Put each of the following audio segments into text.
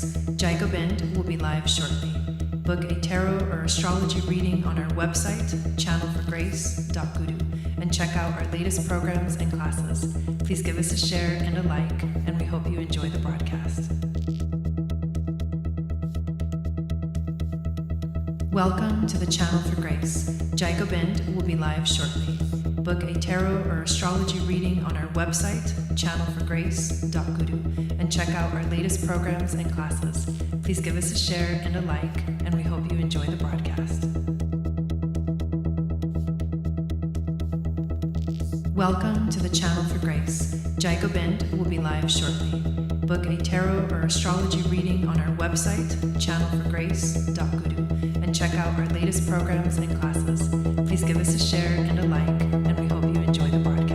Grace. Gobind will be live shortly. Book a tarot or astrology reading on our website, channelforgrace.guru, and check out our latest programs and classes. Please give us a share and a like, and we hope you enjoy the broadcast. Welcome to the Channel for Grace. Gobind will be live shortly. Book a tarot or astrology reading on our website, channelforgrace.guru, and check out our latest programs and classes. Please give us a share and a like, and we hope you enjoy the broadcast. Welcome to the Channel for Grace. Gobind will be live shortly. Book a tarot or astrology reading on our website, channelforgrace.guru, and check out our latest programs and classes. Please give us a share and a like, and we hope you enjoy the broadcast.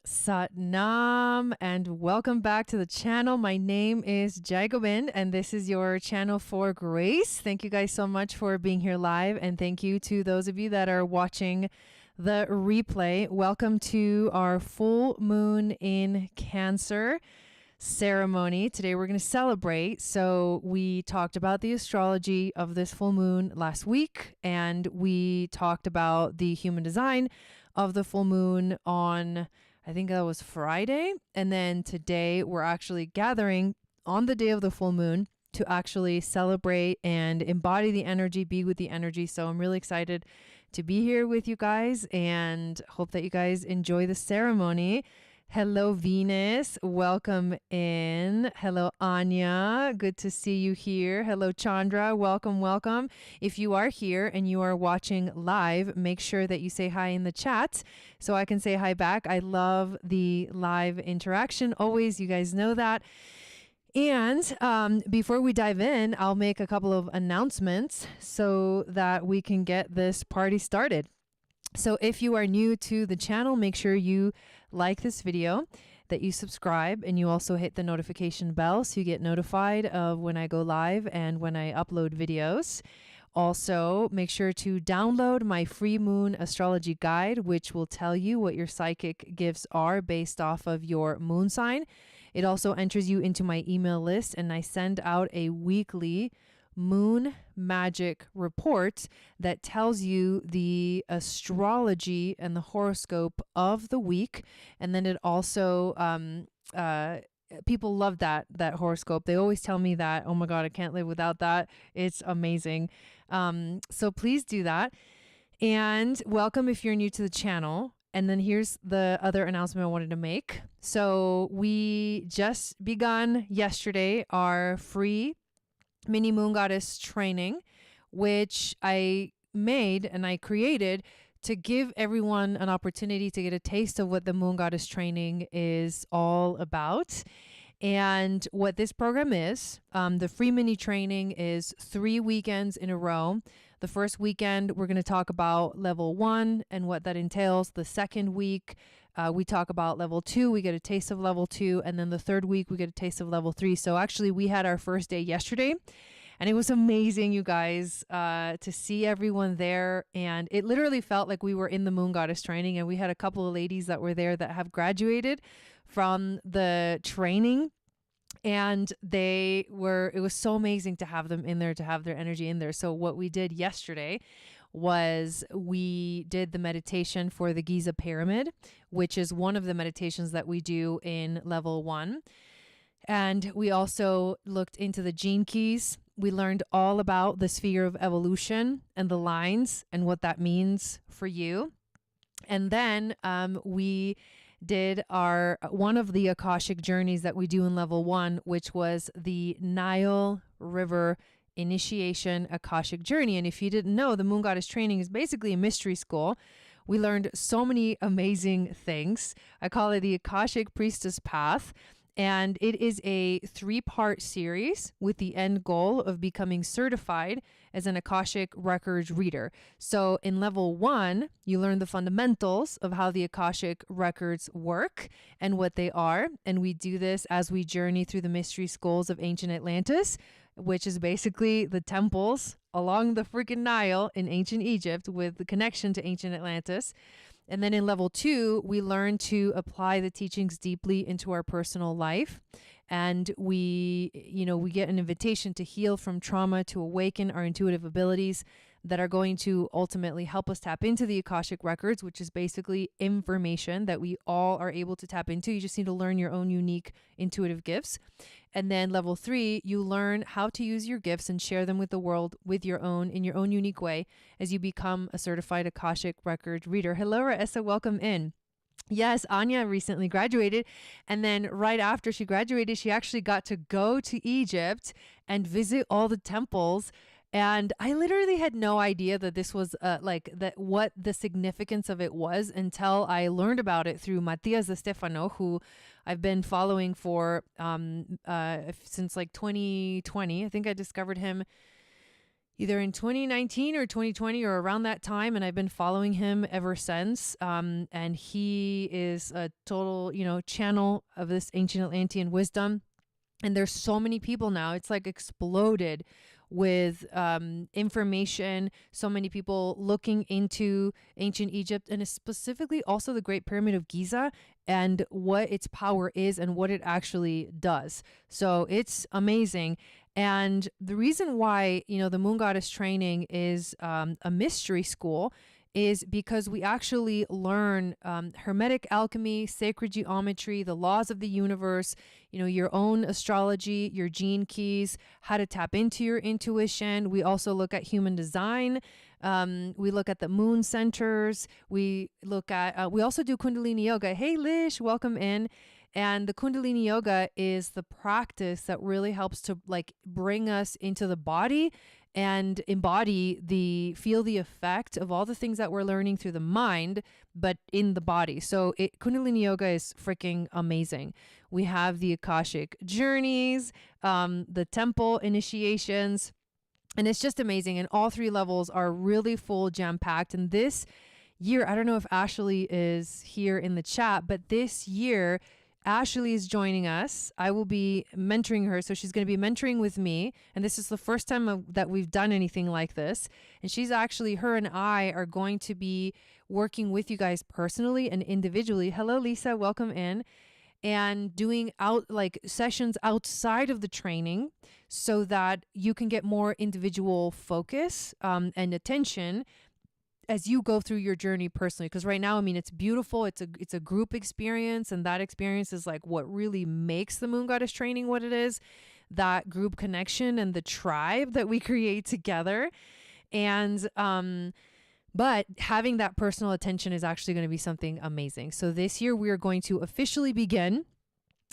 Satnam, and welcome back to the channel. My name is Gobind, and this is your channel for grace. Thank you guys so much for being here live, and thank you to those of you that are watching the replay. Welcome to our full moon in Cancer ceremony. Today we're going to celebrate. So we talked about the astrology of this full moon last week, and we talked about the human design of the full moon on, I think that was Friday. And then today we're actually gathering on the day of the full moon to actually celebrate and embody the energy, be with the energy. So I'm really excited to be here with you guys and hope that you guys enjoy the ceremony. Hello, Venus. Welcome in. Hello, Anya. Good to see you here. Hello, Chandra. Welcome, welcome. If you are here and you are watching live, make sure that you say hi in the chat so I can say hi back. I love the live interaction. Always, you guys know that. And before we dive in, I'll make a couple of announcements so that we can get this party started. So if you are new to the channel, make sure you like this video, that you subscribe, and you also hit the notification bell so you get notified of when I go live and when I upload videos. Also, make sure to download my free moon astrology guide, which will tell you what your psychic gifts are based off of your moon sign. It also enters you into my email list, and I send out a weekly moon magic report that tells you the astrology and the horoscope of the week. And then it also people love that horoscope. They always tell me that, oh my god, I can't live without that. It's amazing. So please do that. And welcome if you're new to the channel. And then here's the other announcement I wanted to make. So we just begun yesterday our free mini moon goddess training, which I made and I created to give everyone an opportunity to get a taste of what the moon goddess training is all about. And what this program is, the free mini training is 3 weekends in a row. The first weekend, we're going to talk about level 1 and what that entails. The second week, we talk about level 2. We get a taste of level 2. And then the third week, we get a taste of level 3. So actually, we had our first day yesterday. And it was amazing, you guys, to see everyone there. And it literally felt like we were in the Moon Goddess training. And we had a couple of ladies that were there that have graduated from the training. And it was so amazing to have them in there, to have their energy in there. So what we did yesterday was we did the meditation for the Giza pyramid, which is one of the meditations that we do in level 1. And we also looked into the gene keys. We learned all about the sphere of evolution and the lines and what that means for you. And then we did one of the Akashic journeys that we do in level 1, which was the Nile River Initiation Akashic Journey. And if you didn't know, the Moon Goddess training is basically a mystery school. We learned so many amazing things. I call it the Akashic Priestess Path. And it is a 3-part series with the end goal of becoming certified as an Akashic Records reader. So in level 1, you learn the fundamentals of how the Akashic Records work and what they are. And we do this as we journey through the mystery schools of ancient Atlantis, which is basically the temples along the freaking Nile in ancient Egypt with the connection to ancient Atlantis. And then in level 2, we learn to apply the teachings deeply into our personal life. And we get an invitation to heal from trauma, to awaken our intuitive abilities that are going to ultimately help us tap into the Akashic Records, which is basically information that we all are able to tap into. You just need to learn your own unique intuitive gifts. And then level 3, you learn how to use your gifts and share them with the world in your own unique way as you become a certified Akashic Record reader. Hello, Raessa, welcome in. Yes, Anya recently graduated. And then right after she graduated, she actually got to go to Egypt and visit all the temples. And I literally had no idea that this was what the significance of it was until I learned about it through Matias de Stefano, who I've been following for since like 2020. I think I discovered him either in 2019 or 2020 or around that time. And I've been following him ever since. And he is a total, channel of this ancient Atlantean wisdom. And there's so many people now. It's like exploded with information. So many people looking into ancient Egypt and specifically also the Great Pyramid of Giza and what its power is and what it actually does. So it's amazing. And the reason why, the Moon Goddess training is a mystery school is because we actually learn Hermetic alchemy, sacred geometry, the laws of the universe, your own astrology, your gene keys, how to tap into your intuition. We also look at human design. We look at the moon centers. We also do Kundalini yoga. Hey, Lish, welcome in. And the Kundalini yoga is the practice that really helps to bring us into the body and feel the effect of all the things that we're learning through the mind, but in the body. So Kundalini yoga is freaking amazing. We have the Akashic journeys, the temple initiations, and it's just amazing. And all 3 levels are really full jam-packed. And this year, I don't know if Ashley is here in the chat, but this year, Ashley is joining us. I will be mentoring her. So she's going to be mentoring with me. And this is the first time that we've done anything like this. And her and I are going to be working with you guys personally and individually. Hello, Lisa. Welcome in. And doing sessions outside of the training so that you can get more individual focus and attention as you go through your journey personally. Because right now, it's beautiful. It's a group experience. And that experience is what really makes the Moon Goddess training what it is. That group connection and the tribe that we create together. And, but having that personal attention is actually going to be something amazing. So this year we are going to officially begin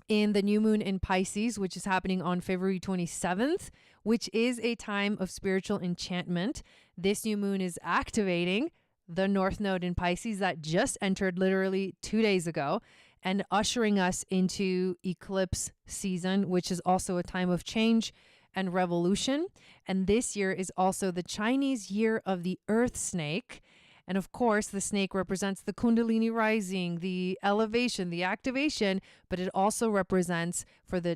in the new moon in Pisces, which is happening on February 27th, which is a time of spiritual enchantment. This new moon is activating the North Node in Pisces that just entered literally 2 days ago and ushering us into eclipse season, which is also a time of change and revolution. And this year is also the Chinese year of the Earth Snake. And of course, the snake represents the Kundalini rising, the elevation, the activation, but it also represents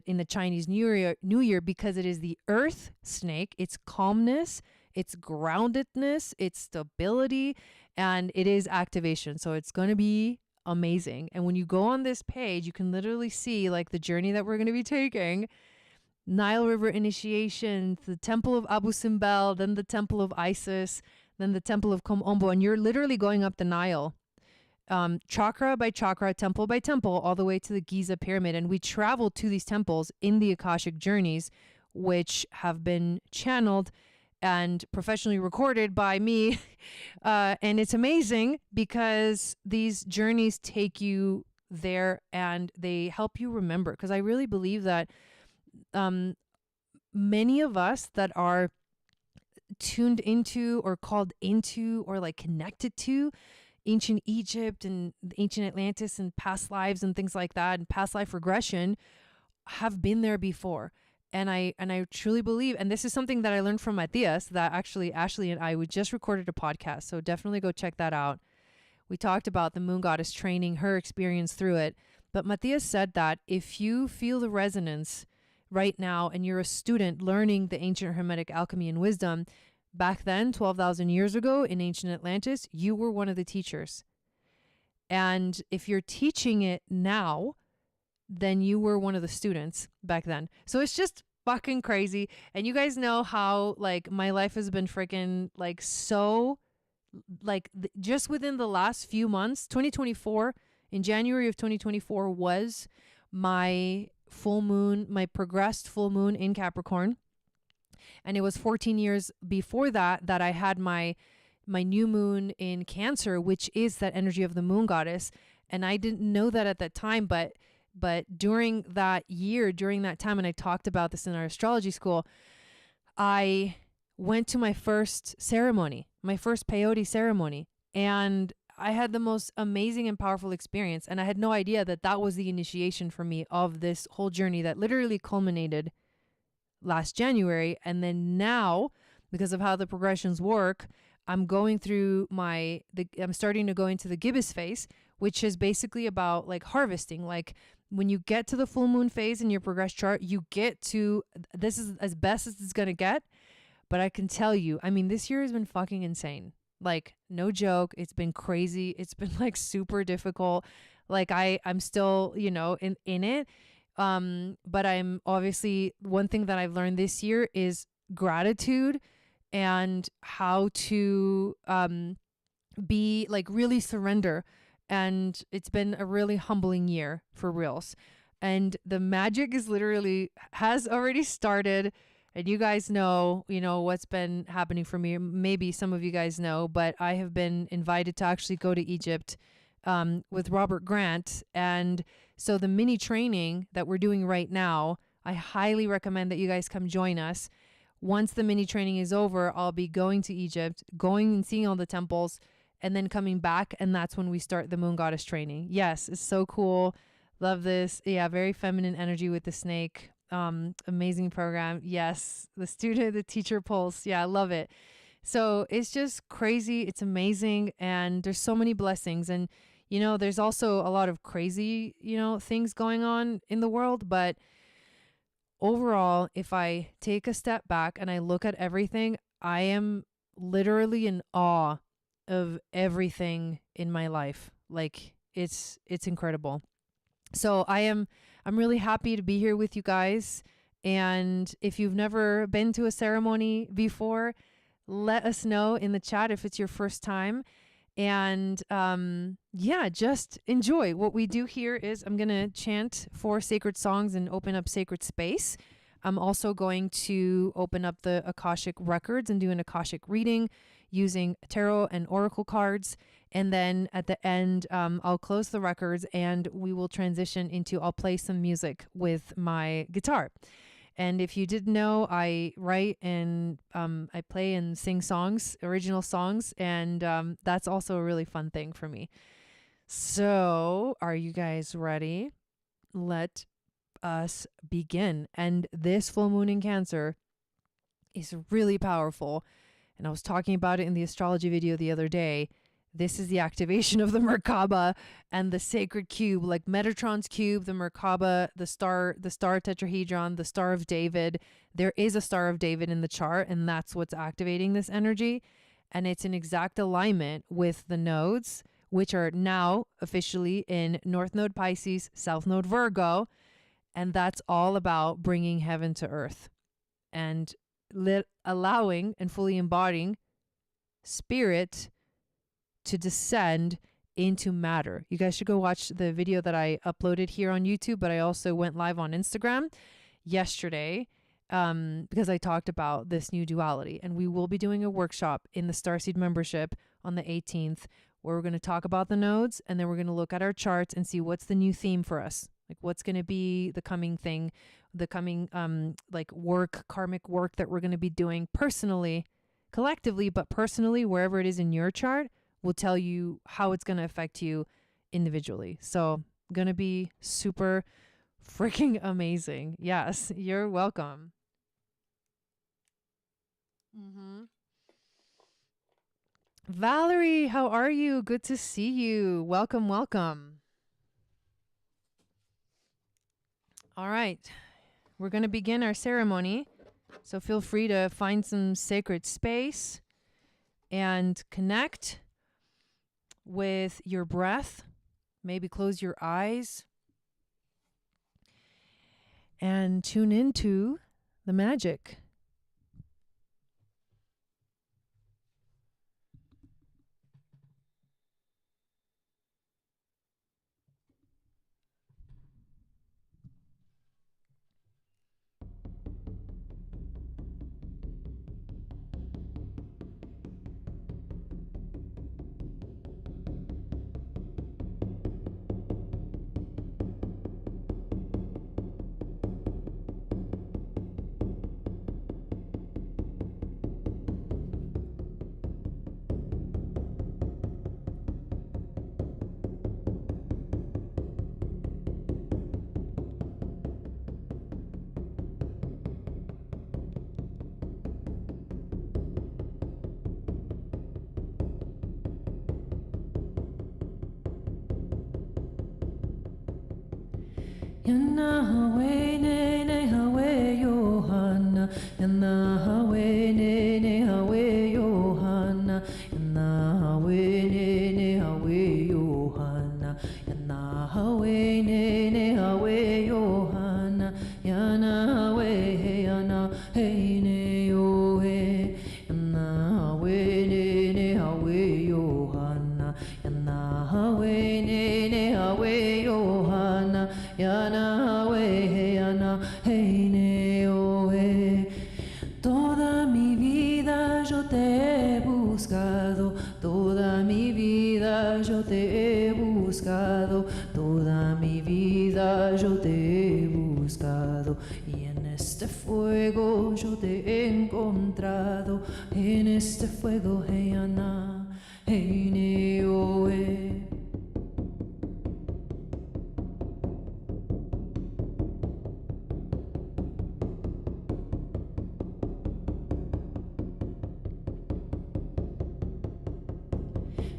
in the Chinese New Year, because it is the earth snake, its calmness, its groundedness, its stability, and it is activation. So it's going to be amazing. And when you go on this page, you can literally see like the journey that we're going to be taking. Nile River initiation, the temple of Abu Simbel, then the temple of Isis, then the temple of Kom-Ombo, and you're literally going up the Nile, chakra by chakra, temple by temple, all the way to the Giza pyramid. And we travel to these temples in the Akashic journeys, which have been channeled and professionally recorded by me. And it's amazing because these journeys take you there and they help you remember. Because I really believe that many of us that are tuned into or called into or like connected to ancient Egypt and ancient Atlantis and past lives and things like that and past life regression have been there before. And I truly believe, and this is something that I learned from Matthias, that actually Ashley and we just recorded a podcast. So definitely go check that out. We talked about the moon goddess training, her experience through it. But Matthias said that if you feel the resonance right now and you're a student learning the ancient Hermetic alchemy and wisdom, back then, 12,000 years ago in ancient Atlantis, you were one of the teachers. And if you're teaching it now, then you were one of the students back then. So it's just fucking crazy. And you guys know how like my life has been freaking like so like just within the last few months, 2024, in January of 2024 was my full moon, my progressed full moon in Capricorn. And it was 14 years before that I had my new moon in Cancer, which is that energy of the moon goddess. And I didn't know that at that time, but during that year, during that time, and I talked about this in our astrology school, I went to my first ceremony, my first peyote ceremony, and I had the most amazing and powerful experience. And I had no idea that was the initiation for me of this whole journey that literally culminated last January. And then now, because of how the progressions work, I'm going through I'm starting to go into the gibbous phase, which is basically about like harvesting. Like when you get to the full moon phase in your progress chart, you get to, this is as best as it's going to get. But I can tell you, I mean, this year has been fucking insane. Like, no joke. It's been crazy. It's been like super difficult. Like I'm still, in it. But I'm obviously, one thing that I've learned this year is gratitude and how to be like really surrender. And it's been a really humbling year for reals. And the magic has already started. And you guys know, what's been happening for me. Maybe some of you guys know, but I have been invited to actually go to Egypt with Robert Grant. And so the mini training that we're doing right now, I highly recommend that you guys come join us. Once the mini training is over, I'll be going to Egypt, going and seeing all the temples, and then coming back. And that's when we start the moon goddess training. Yes, it's so cool. Love this. Yeah, very feminine energy with the snake. Amazing program. Yes, the teacher pulse. Yeah, I love it. So it's just crazy. It's amazing. And there's so many blessings. And, there's also a lot of crazy, things going on in the world. But overall, if I take a step back and I look at everything, I am literally in awe of everything in my life. Like it's incredible. So I'm really happy to be here with you guys. And if you've never been to a ceremony before, let us know in the chat if it's your first time. And just enjoy. What we do here is I'm going to chant 4 sacred songs and open up sacred space. I'm also going to open up the Akashic records and do an Akashic reading using tarot and oracle cards. And then at the end, I'll close the records and we will transition into, I'll play some music with my guitar. And if you didn't know, I write and I play and sing songs, original songs. And that's also a really fun thing for me. So are you guys ready? Let us begin. And this full moon in Cancer is really powerful. And I was talking about it in the astrology video the other day. this is the activation of the Merkaba and the sacred cube, like Metatron's cube, the Merkaba, the star tetrahedron, the Star of David. There is a Star of David in the chart, and that's what's activating this energy. And it's in exact alignment with the nodes, which are now officially in North Node Pisces, South Node Virgo. And that's all about bringing heaven to earth and allowing and fully embodying spirit to descend into matter. You guys should go watch the video that I uploaded here on YouTube, but I also went live on Instagram yesterday because I talked about this new duality. And we will be doing a workshop in the Starseed membership on the 18th where we're going to talk about the nodes, and then we're going to look at our charts and see what's the new theme for us. Like what's going to be the coming thing, the coming like work, karmic work that we're going to be doing personally, collectively, but personally, wherever it is in your chart, will tell you how it's going to affect you individually. So going to be super freaking amazing. Yes, you're welcome. Valerie, how are you? Good to see you. Welcome, welcome. All right, we're going to begin our ceremony. So feel free to find some sacred space and connect with your breath. Maybe close your eyes and tune into the magic. Yahweh ne ne Yahweh Yohana, Yahweh ne ne Yahweh Yohana, Yahweh ne ne Yahweh Yohana, Yahweh ne ne Yahweh Yohana, Yahweh Yana hey ne Yohe, Yahweh ne ne Yahweh Yohana, Yahweh ne ne Yahweh Yohana. Yahweh, Yana, hey, Neohe. Toda mi vida yo te he buscado, toda mi vida yo te he buscado, toda mi vida yo te he buscado, y en este fuego yo te he encontrado, en este fuego, hey, Yana, hey, Neohe.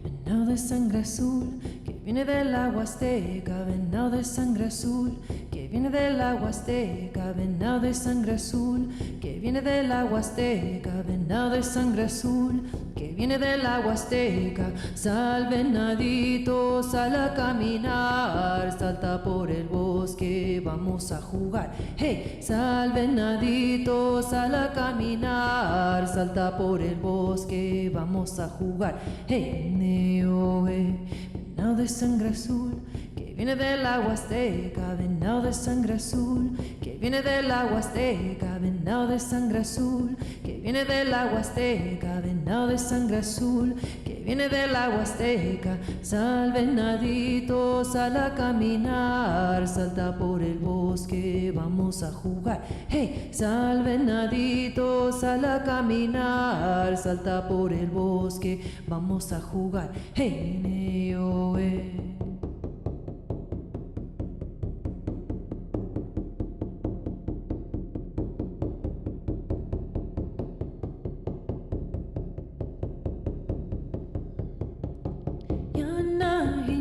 Venado de sangre azul que viene del agua azteca, venado de sangre azul que viene del agua azteca, venado de sangre azul que viene del agua azteca, venado de sangre azul que viene del agua azteca. Sal venadito, sal a caminar, salta por el bosque, vamos a jugar. Hey, sal venadito, sal a caminar, salta por el bosque, vamos a jugar. Hey, Neohe, venado de sangre azul que viene del agua azteca, venado de sangre azul que viene del agua azteca, venado de sangre azul que viene del agua azteca, venado de sangre azul que viene del agua azteca. Sal venadito, sal a caminar, salta por el bosque, vamos a jugar. Hey, sal venadito, sal a caminar, salta por el bosque, vamos a jugar. Hey, Neohe.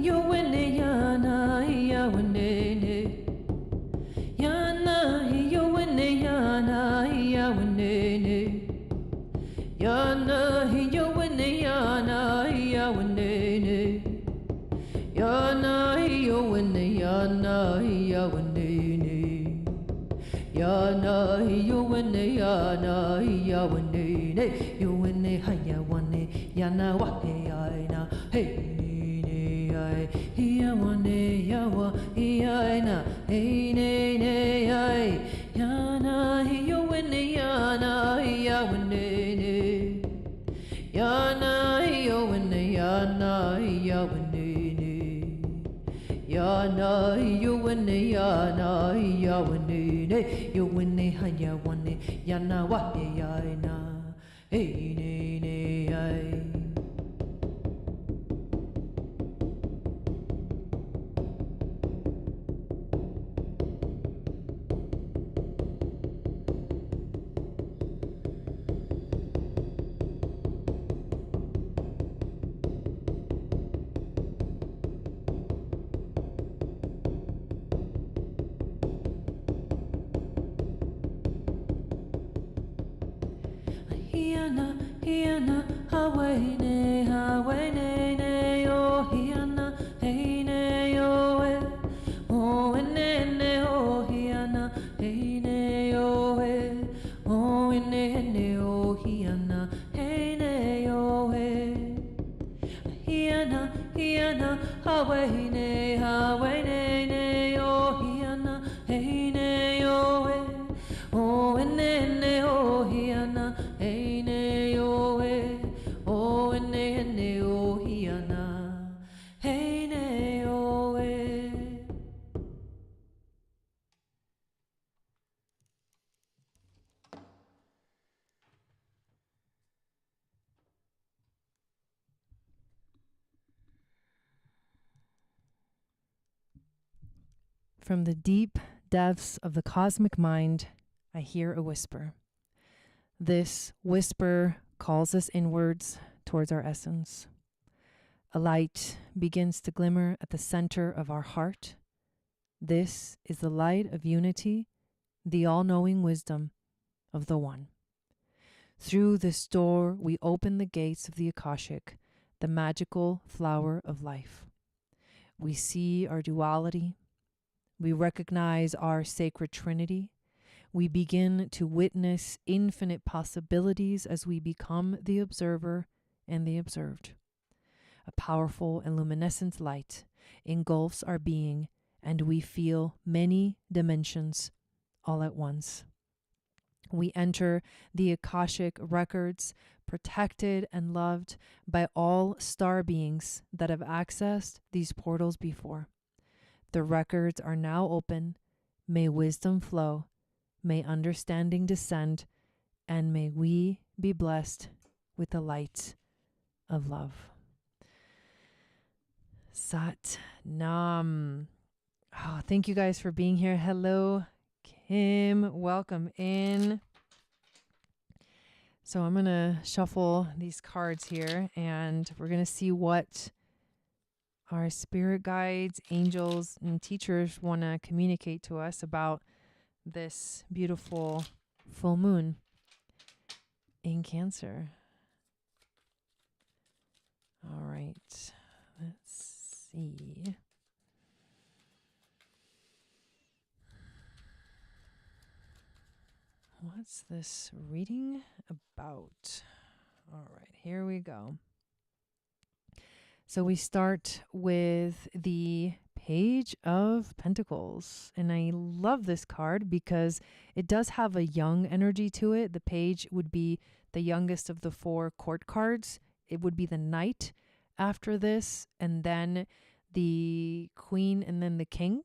Yowene yana yawene. Yana yowene yana yawene. Yana yowene yana yawene. Yana yowene yana yawene. Yana yowene yana yawene. Yowene hayawane yana wahayana. Hey. Yawane yawa yaina hey ne ne ai yana yowene yana yawane ne yana yowene yana yawane ne yana yowene yana yawane ne yowene hayawane yana wa yaina hey ne ne ai. Hiana, Hawaii ne, oh, Hiana, hey ne, oh, oh, ne, oh, Hiana, hey ne, oh, oh, ne, oh, Hiana, hey ne, oh, Hiana, Hawaii ne, oh, Hiana, hey ne, oh, oh, ne, oh, Hiana, hey ne, oh, ne, oh, Hiana, hey ne, oh. From the deep depths of the cosmic mind, I hear a whisper. This whisper calls us inwards towards our essence. A light begins to glimmer at the center of our heart. This is the light of unity, the all-knowing wisdom of the One. Through this door, we open the gates of the Akashic, the magical flower of life. We see our duality. We recognize our sacred trinity. We begin to witness infinite possibilities as we become the observer and the observed. A powerful and luminescent light engulfs our being, and we feel many dimensions all at once. We enter the Akashic records, protected and loved by all star beings that have accessed these portals before. The records are now open. May wisdom flow, may understanding descend, and may we be blessed with the light of love. Sat Nam. Oh, thank you guys for being here. Hello, Kim. Welcome in. So I'm going to shuffle these cards here, and we're going to see what our spirit guides, angels, and teachers want to communicate to us about this beautiful full moon in Cancer. All right, let's see. What's this reading about? All right, here we go. So we start with the Page of Pentacles. And I love this card because it does have a young energy to it. The page would be the youngest of the 4 court cards. It would be the Knight after this, and then the Queen, and then the King.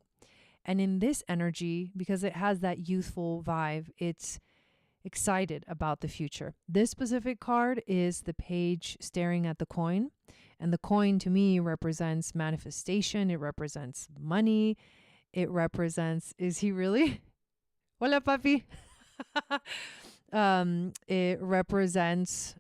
And in this energy, because it has that youthful vibe, it's excited about the future. This specific card is the page staring at the coin. And the coin to me represents manifestation. It represents money. It represents, is he really? Hola, papi. It represents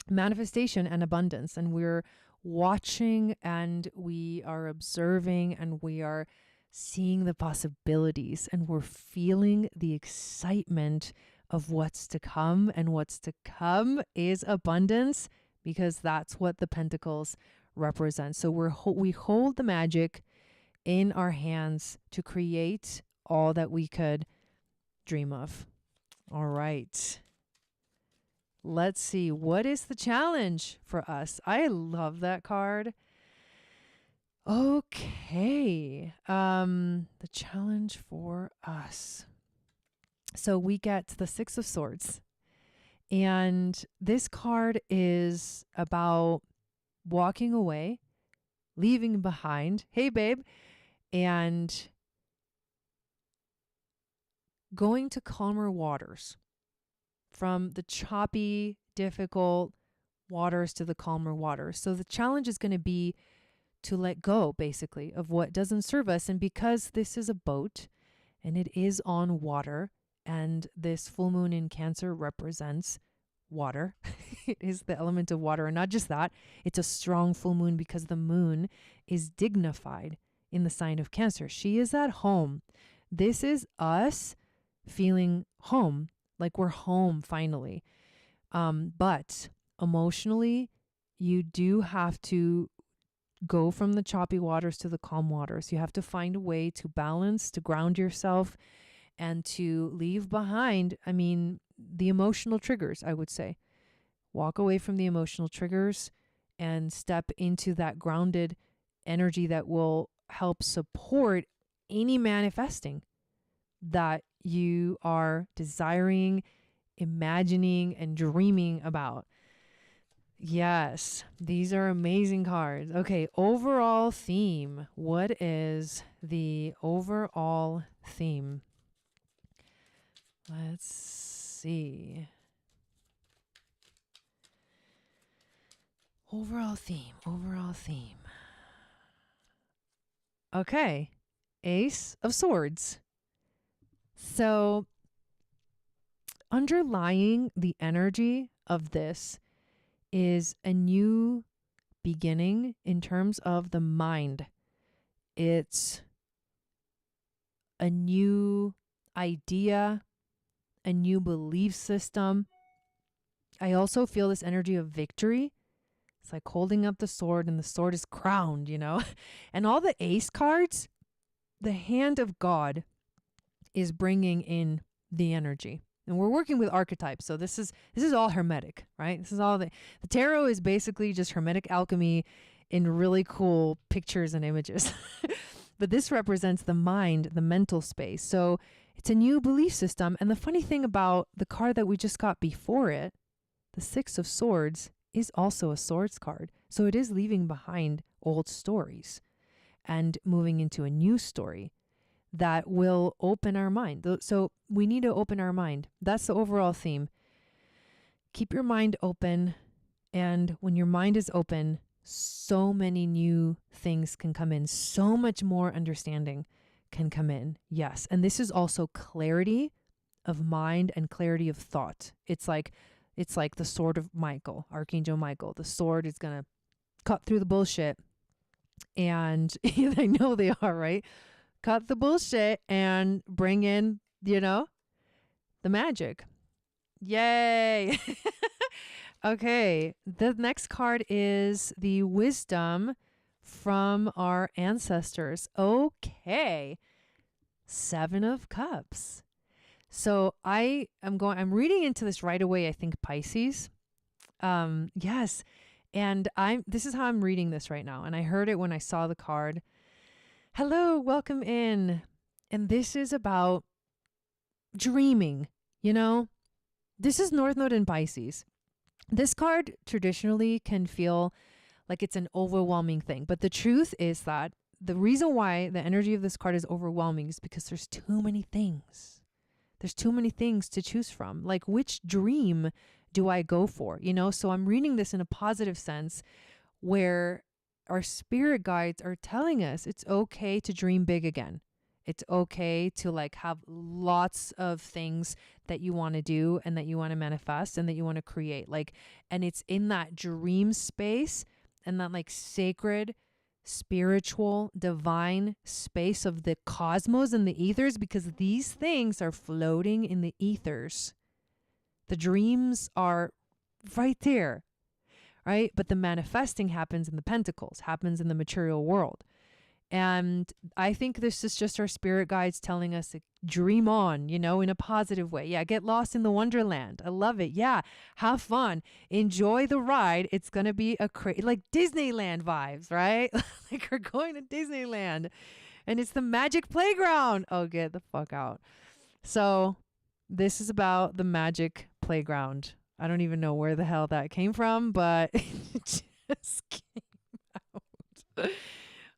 manifestation and abundance. And we're watching and we are observing and we are seeing the possibilities and we're feeling the excitement of what's to come. And what's to come is abundance, because that's what the pentacles represent. So we hold the magic in our hands to create all that we could dream of. All right. Let's see. What is the challenge for us? I love that card. Okay. The challenge for us. So we get the Six of Swords. And this card is about walking away, leaving behind, hey babe, and going to calmer waters. From the choppy, difficult waters to the calmer waters. So the challenge is going to be to let go, basically, of what doesn't serve us. And because this is a boat and it is on water, and this full moon in Cancer represents water, it is the element of water. And not just that, it's a strong full moon because the moon is dignified in the sign of Cancer. She is at home. This is us feeling home. Like we're home finally. But emotionally, you do have to go from the choppy waters to the calm waters. You have to find a way to balance, to ground yourself, and to leave behind, the emotional triggers, I would say. Walk away from the emotional triggers and step into that grounded energy that will help support any manifesting that you are desiring, imagining, and dreaming about. Yes, these are amazing cards. Okay, overall theme. What is the overall theme? Let's see. Overall theme. Okay, Ace of Swords. So underlying the energy of this is a new beginning in terms of the mind. It's a new idea, a new belief system. I also feel this energy of victory. It's like holding up the sword and the sword is crowned, And all the ace cards, the hand of God is bringing in the energy. And we're working with archetypes. So this is all hermetic, right? This is all the tarot is basically just hermetic alchemy in really cool pictures and images. But this represents the mind, the mental space. So it's a new belief system. And the funny thing about the card that we just got before it, the Six of Swords, is also a swords card. So it is leaving behind old stories and moving into a new story that will open our mind. So we need to open our mind. That's the overall theme. Keep your mind open. And when your mind is open, so many new things can come in. So much more understanding can come in. Yes. And this is also clarity of mind and clarity of thought. It's like the sword of Michael, Archangel Michael. The sword is going to cut through the bullshit. And I know they are, right? Cut the bullshit and bring in, the magic. Yay. Okay. The next card is the wisdom from our ancestors. Okay. Seven of Cups. So I'm reading into this right away. I think Pisces. Yes. And this is how I'm reading this right now. And I heard it when I saw the card. Hello, welcome in. And this is about dreaming, This is North Node in Pisces. This card traditionally can feel like it's an overwhelming thing. But the truth is that the reason why the energy of this card is overwhelming is because there's too many things. There's too many things to choose from. Like, which dream do I go for? So I'm reading this in a positive sense where our spirit guides are telling us it's okay to dream big again. It's okay to have lots of things that you want to do and that you want to manifest and that you want to create. And it's in that dream space and that like sacred, spiritual, divine space of the cosmos and the ethers, because these things are floating in the ethers. The dreams are right there, right? But the manifesting happens in the pentacles, happens in the material world. And I think this is just our spirit guides telling us to dream on, you know, in a positive way. Yeah, get lost in the wonderland. I love it. Yeah, have fun. Enjoy the ride. It's going to be like Disneyland vibes, right? Like we're going to Disneyland and it's the magic playground. Oh, get the fuck out. So this is about the magic playground. I don't even know where the hell that came from, but it just came out.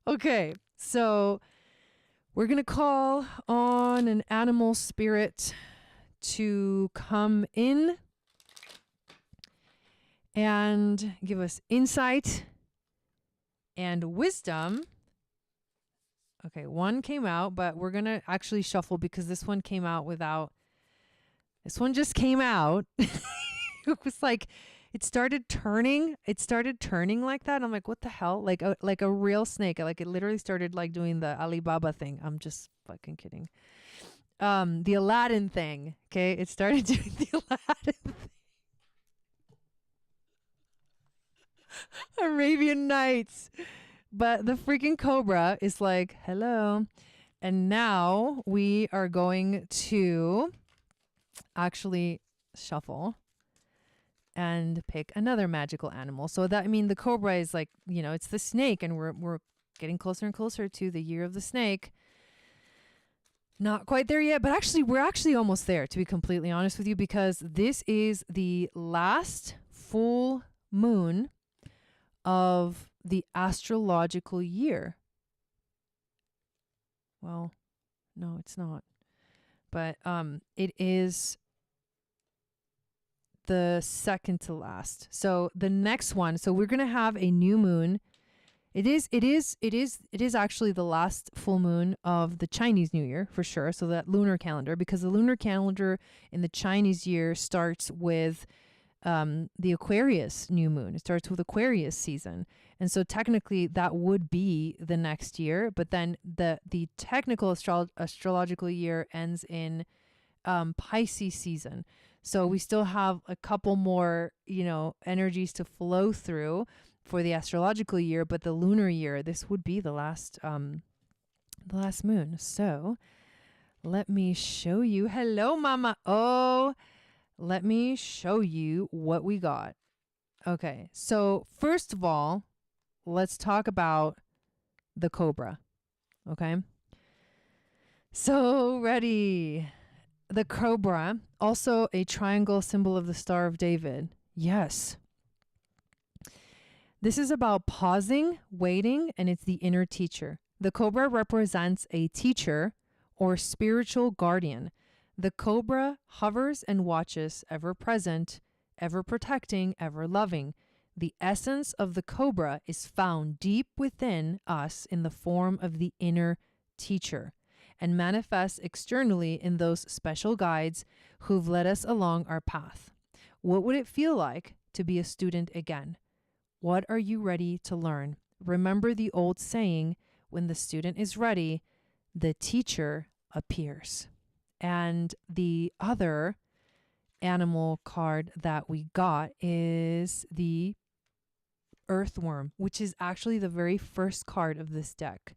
Okay, so we're going to call on an animal spirit to come in and give us insight and wisdom. Okay, one came out, but we're going to actually shuffle because this one came out without. This one just came out. It was like it started turning like that. I'm like, what the hell? Like a real snake. Like it literally started like doing the Alibaba thing. I'm just fucking kidding. The Aladdin thing. Okay. It started doing the Aladdin thing. Arabian Nights. But the freaking cobra is like, hello. And now we are going to actually shuffle and pick another magical animal. So that, I mean, the cobra is like, you know, it's the snake, and we're getting closer and closer to the year of the snake. Not quite there yet, but actually we're actually almost there, to be completely honest with you, because this is the last full moon of the astrological year. Well, no, it's not. But it is the second to last. So the next one, so we're going to have a new moon. It is actually the last full moon of the Chinese New Year, for sure. So that lunar calendar, because the lunar calendar in the Chinese year starts with the Aquarius new moon. It starts with Aquarius season. And so technically that would be the next year, but then the technical astrological year ends in Pisces season. So we still have a couple more, you know, energies to flow through for the astrological year, but the lunar year, this would be the last moon. So let me show you. Hello, Mama. Oh, let me show you what we got. Okay. So first of all, let's talk about the cobra. Okay. So ready. The cobra, also a triangle symbol of the Star of David. Yes. This is about pausing, waiting, and it's the inner teacher. The cobra represents a teacher or spiritual guardian. The cobra hovers and watches, ever present, ever protecting, ever loving. The essence of the cobra is found deep within us in the form of the inner teacher, and manifests externally in those special guides who've led us along our path. What would it feel like to be a student again? What are you ready to learn? Remember the old saying, when the student is ready, the teacher appears. And the other animal card that we got is the earthworm, which is actually the very first card of this deck.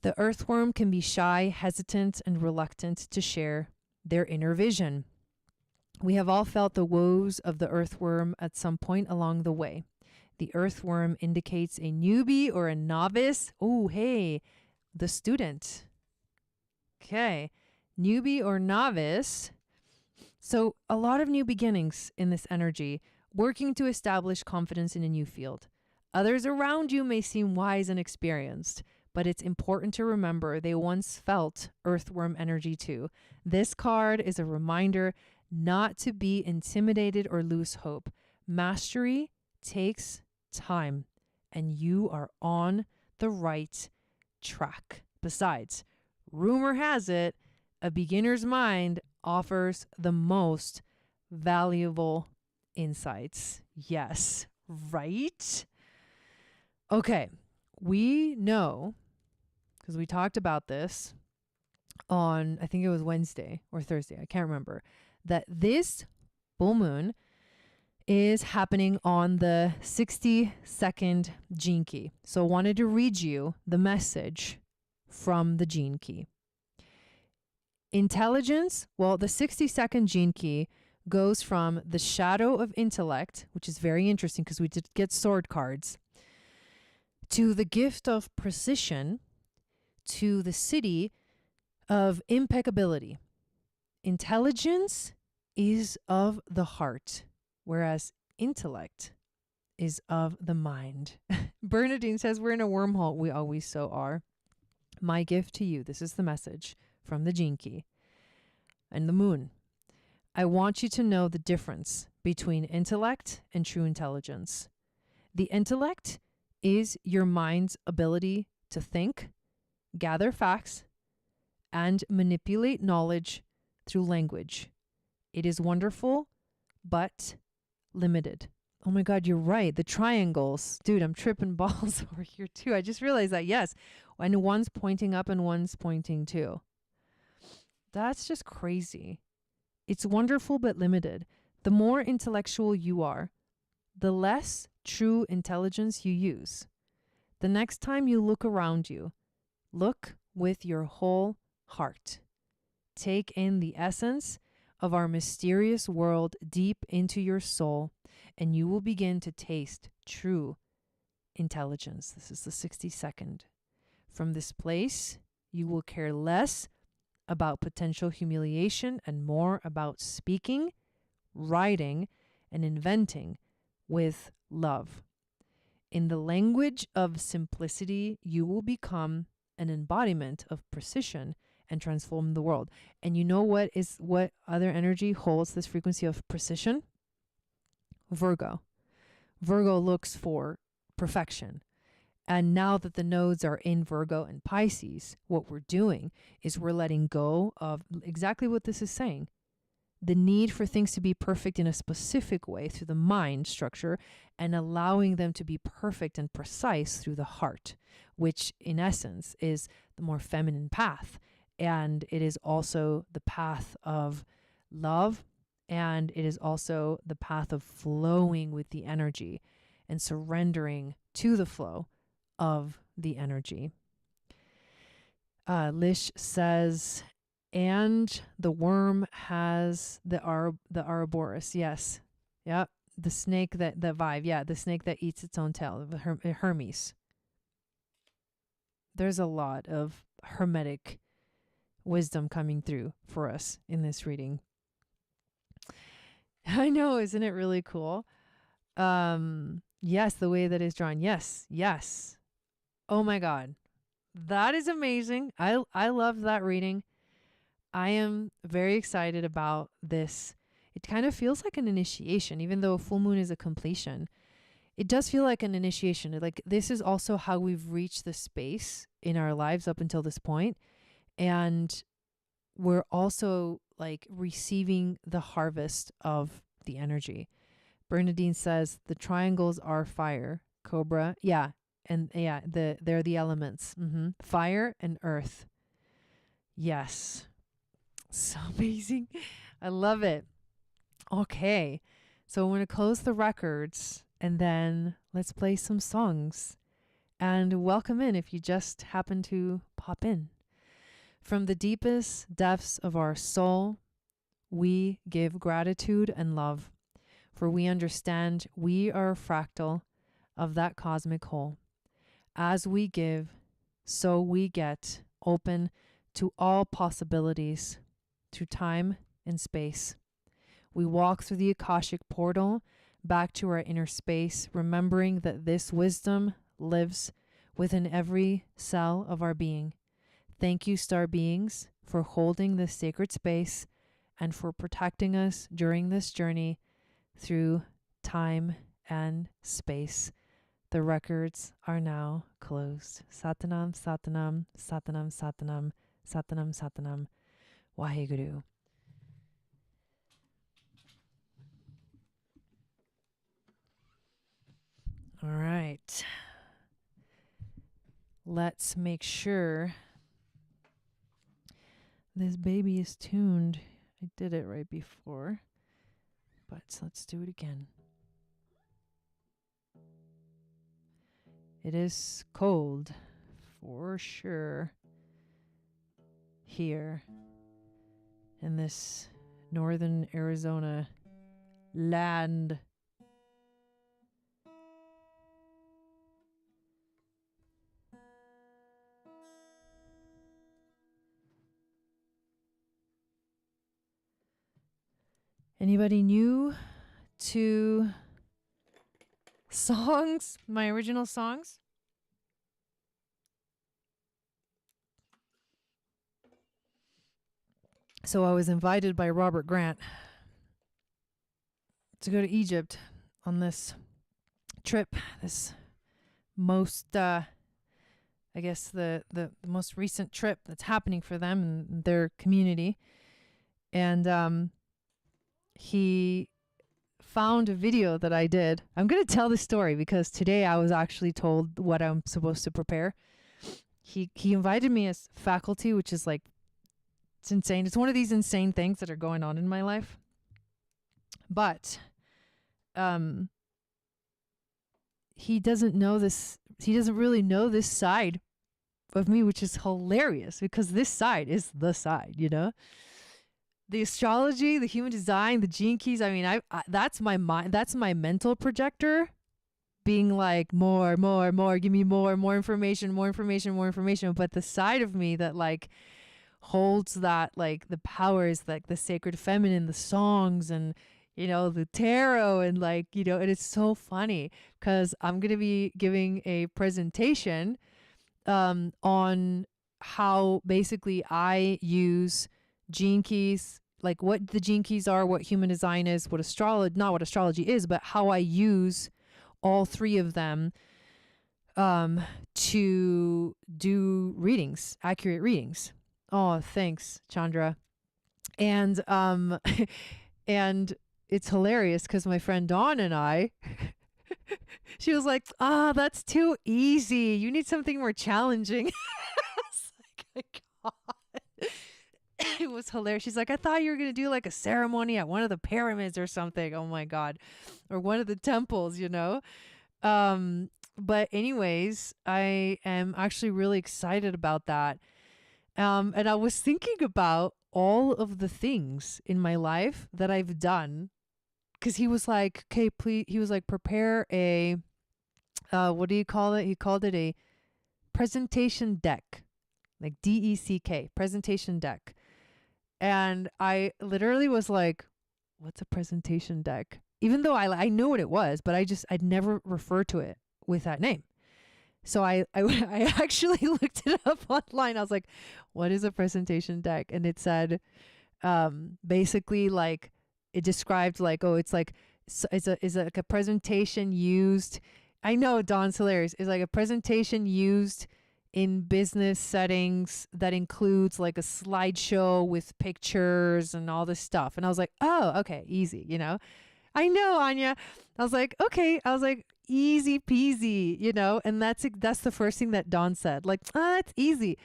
The earthworm can be shy, hesitant, and reluctant to share their inner vision. We have all felt the woes of the earthworm at some point along the way. The earthworm indicates a newbie or a novice. Oh, hey, the student. Okay, newbie or novice. So a lot of new beginnings in this energy, working to establish confidence in a new field. Others around you may seem wise and experienced, but it's important to remember they once felt earthworm energy too. This card is a reminder not to be intimidated or lose hope. Mastery takes time, and you are on the right track. Besides, rumor has it, a beginner's mind offers the most valuable insights. Yes, Right? Okay. We know, because we talked about this on, I think it was Wednesday or Thursday, I can't remember, that this full moon is happening on the 62nd gene key. So I wanted to read you the message from the gene key. Intelligence, well, the 62nd gene key goes from the shadow of intellect, which is very interesting because we did get sword cards, to the gift of precision, to the city of impeccability. Intelligence is of the heart, whereas intellect is of the mind. Bernadine says we're in a wormhole. We always so are. My gift to you, this is the message from the gene key and the moon. I want you to know the difference between intellect and true intelligence. The intellect is your mind's ability to think, gather facts, and manipulate knowledge through language. It is wonderful, but limited. Oh my God, you're right. The triangles. Dude, I'm tripping balls over here too. I just realized that, yes. And one's pointing up and one's pointing too. That's just crazy. It's wonderful, but limited. The more intellectual you are, the less true intelligence you use. The next time you look around you, look with your whole heart. Take in the essence of our mysterious world deep into your soul, and you will begin to taste true intelligence. This is the 62nd. From this place, you will care less about potential humiliation and more about speaking, writing, and inventing with love. In the language of simplicity, you will become an embodiment of precision and transform the world. And you know what other energy holds this frequency of precision? Virgo. Virgo looks for perfection. And now that the nodes are in Virgo and Pisces, what we're doing is we're letting go of exactly what this is saying. The need for things to be perfect in a specific way through the mind structure and allowing them to be perfect and precise through the heart, which in essence is the more feminine path. And it is also the path of love, and it is also the path of flowing with the energy and surrendering to the flow of the energy. Lish says, and the worm has the Ouroboros. Yes. Yep. The snake the vibe. Yeah. The snake that eats its own tail. Hermes. There's a lot of hermetic wisdom coming through for us in this reading. I know. Isn't it really cool? Yes. The way that is drawn. Yes. Yes. Oh my God. That is amazing. I love that reading. I am very excited about this. It kind of feels like an initiation, even though full moon is a completion. It does feel like an initiation. Like this is also how we've reached the space in our lives up until this point. And we're also like receiving the harvest of the energy. Bernadine says the triangles are fire, Cobra. Yeah. And yeah, they're the elements. Fire and earth. Yes. So amazing. I love it. Okay. So I'm going to close the records and then let's play some songs. And welcome in if you just happen to pop in. From the deepest depths of our soul, we give gratitude and love, for we understand we are a fractal of that cosmic whole. As we give, so we get open to all possibilities, to time and space. We walk through the Akashic portal back to our inner space, remembering that this wisdom lives within every cell of our being. Thank you, star beings, for holding this sacred space and for protecting us during this journey through time and space. The records are now closed. Satanam, Satanam, Satanam, Satanam, Satanam, Satanam, Waheguru. All right. Let's make sure this baby is tuned. I did it right before, but let's do it again. It is cold for sure here in this northern Arizona land. Anybody new to songs, my original songs? So I was invited by Robert Grant to go to Egypt on this trip, this most, I guess the most recent trip that's happening for them and their community. And he found a video that I did. I'm going to tell the story because today I was actually told what I'm supposed to prepare. He invited me as faculty, which is like, it's insane. It's one of these insane things that are going on in my life. But he doesn't know this. He doesn't really know this side of me, which is hilarious because this side is the side, you know? The astrology, the human design, the gene keys. I mean, I that's my mind. That's my mental projector being like, more, give me more information. But the side of me that like holds that, like the powers, like the sacred feminine, the songs, and you know, the tarot, and like, you know, and it's so funny because I'm going to be giving a presentation on how basically I use gene keys, like what the gene keys are, what human design is, what astrology, not what astrology is, but how I use all three of them to do readings, accurate readings. Oh, thanks, Chandra. And and it's hilarious because my friend Dawn and I, she was like, that's too easy. You need something more challenging. It's like, oh God. It was hilarious. She's like, I thought you were going to do like a ceremony at one of the pyramids or something. Oh my God. Or one of the temples, you know? But anyways, I am actually really excited about that. And I was thinking about all of the things in my life that I've done. Cause he was like, okay, please, he was like, prepare a, what do you call it? He called it a presentation deck, like DECK, presentation deck. And I literally was like, what's a presentation deck? Even though I knew what it was, but I'd never referred to it with that name. So I actually looked it up online. I was like, what is a presentation deck? And it said, basically like, it described like, oh, it's like, it's like a presentation used. I know Dawn's hilarious. It's like a presentation used in business settings that includes like a slideshow with pictures and all this stuff. And I was like, oh, okay, easy, you know? I know, Anya. I was like, okay. I was like, easy peasy, you know? And that's the first thing that Dawn said. Like, it's easy.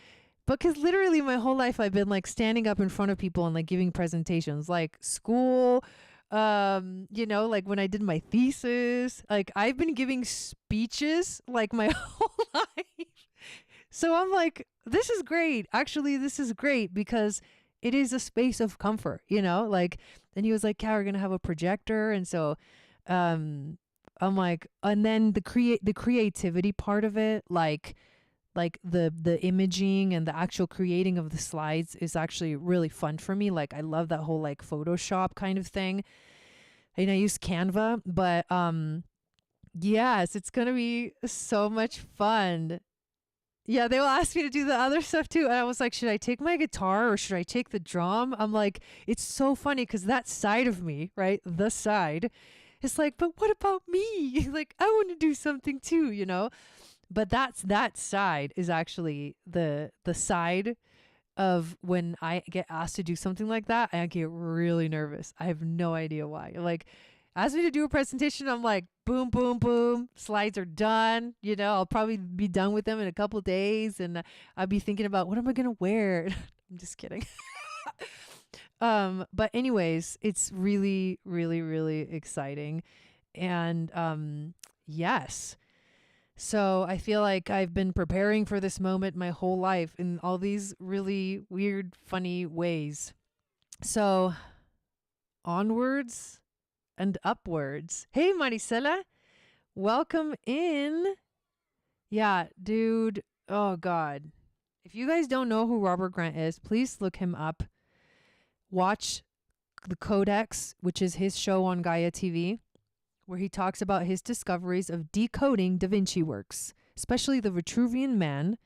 Because literally my whole life I've been like standing up in front of people and like giving presentations, like school, you know, like when I did my thesis, like I've been giving speeches like my whole life. So I'm like, this is great. Actually, this is great because it is a space of comfort, you know, like, and he was like, yeah, we're going to have a projector. And so, I'm like, and then the creativity part of it, like the imaging and the actual creating of the slides is actually really fun for me. Like, I love that whole like Photoshop kind of thing. And I use Canva, but, yes, it's going to be so much fun. Yeah, they will ask me to do the other stuff too. And I was like, should I take my guitar or should I take the drum? I'm like, it's so funny because that side of me, right? The side is like, but what about me? Like, I want to do something too, you know? But that side is actually the side of when I get asked to do something like that, I get really nervous. I have no idea why. Like, asked me to do a presentation. I'm like, boom, boom, boom. Slides are done. You know, I'll probably be done with them in a couple days. And I'll be thinking about what am I going to wear? I'm just kidding. But anyways, it's really, really, really exciting. And yes. So I feel like I've been preparing for this moment my whole life in all these really weird, funny ways. So onwards and upwards. Hey, Maricela, welcome in. Yeah, dude. Oh, God. If you guys don't know who Robert Grant is, please look him up. Watch The Codex, which is his show on Gaia TV, where he talks about his discoveries of decoding Da Vinci works, especially the Vitruvian Man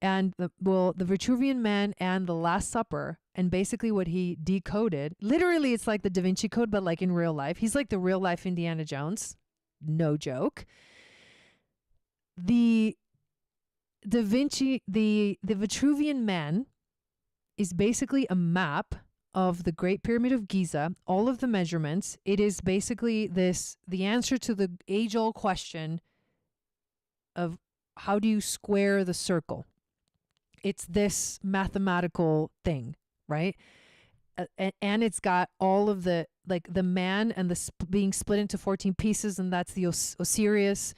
and the Vitruvian Man and the Last Supper. And basically what he decoded, literally it's like the Da Vinci Code, but like in real life. He's like the real life Indiana Jones. No joke. The Vitruvian Man is basically a map of the Great Pyramid of Giza, all of the measurements. It is basically the answer to the age-old question of how do you square the circle? It's this mathematical thing, right? And it's got all of the, like the man and the being split into 14 pieces, and that's the Osiris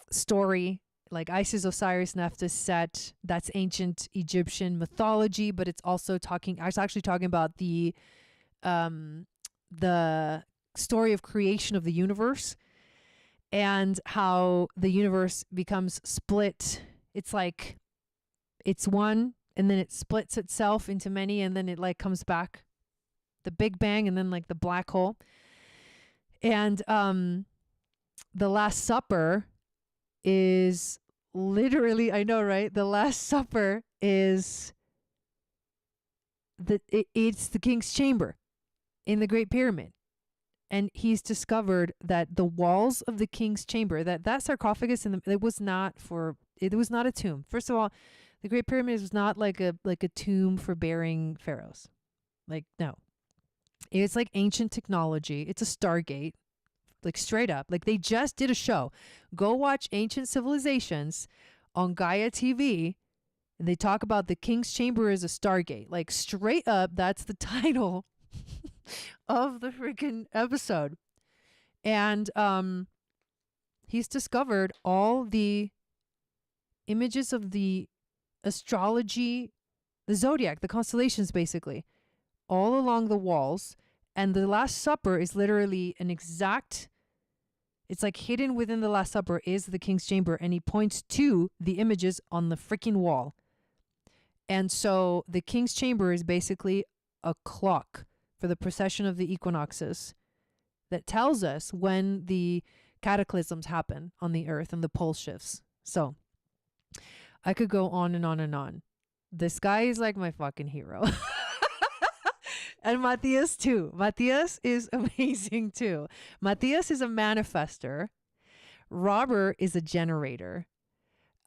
story. Like Isis, Osiris, Nephthys, Set. That's ancient Egyptian mythology, but it's also I was actually talking about the story of creation of the universe and how the universe becomes split. It's like it's one, and then it splits itself into many, and then it like comes back, the Big Bang, and then like the black hole. And the Last Supper is literally, I know, right? The Last Supper is it's the King's Chamber in the Great Pyramid. And he's discovered that the walls of the King's Chamber, that sarcophagus it was not a tomb. First of all, the Great Pyramid was not like a tomb for burying pharaohs. Like, no. It's like ancient technology. It's a Stargate. Like straight up. Like they just did a show. Go watch Ancient Civilizations on Gaia TV. And they talk about the King's Chamber as a Stargate. Like straight up, that's the title of the freaking episode. And he's discovered all the images of the astrology, the zodiac, the constellations basically, all along the walls. And the Last Supper is literally an exact, it's like hidden within the Last Supper is the King's Chamber, and he points to the images on the freaking wall. And so the King's Chamber is basically a clock for the precession of the equinoxes that tells us when the cataclysms happen on the earth and the pole shifts. So I could go on and on and on. This guy is like my fucking hero. And Matthias too. Matthias is amazing too. Matthias is a manifester. Robert is a generator.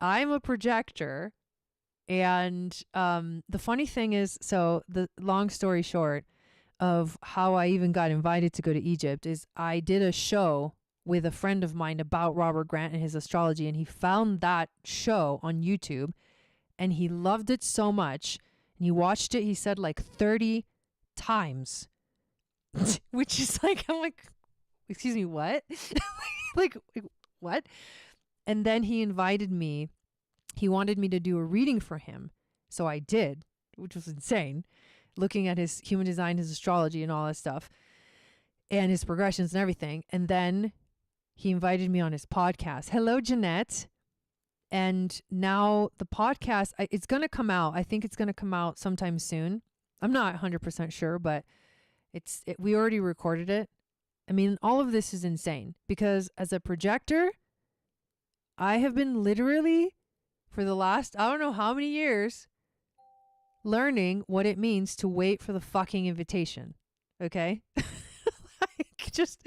I'm a projector. And the funny thing is, so the long story short of how I even got invited to go to Egypt is I did a show with a friend of mine about Robert Grant and his astrology, and he found that show on YouTube and he loved it so much. And he watched it, he said like 30 times, which is like, I'm like, excuse me, what? like what? And then he invited me. He wanted me to do a reading for him. So I did, which was insane, looking at his human design, his astrology and all that stuff and his progressions and everything. And then he invited me on his podcast. Hello, Jeanette. And now the podcast, it's going to come out. I think it's going to come out sometime soon. I'm not 100% sure, but we already recorded it. I mean, all of this is insane because as a projector, I have been literally for the last, I don't know how many years, learning what it means to wait for the fucking invitation. Okay? Like just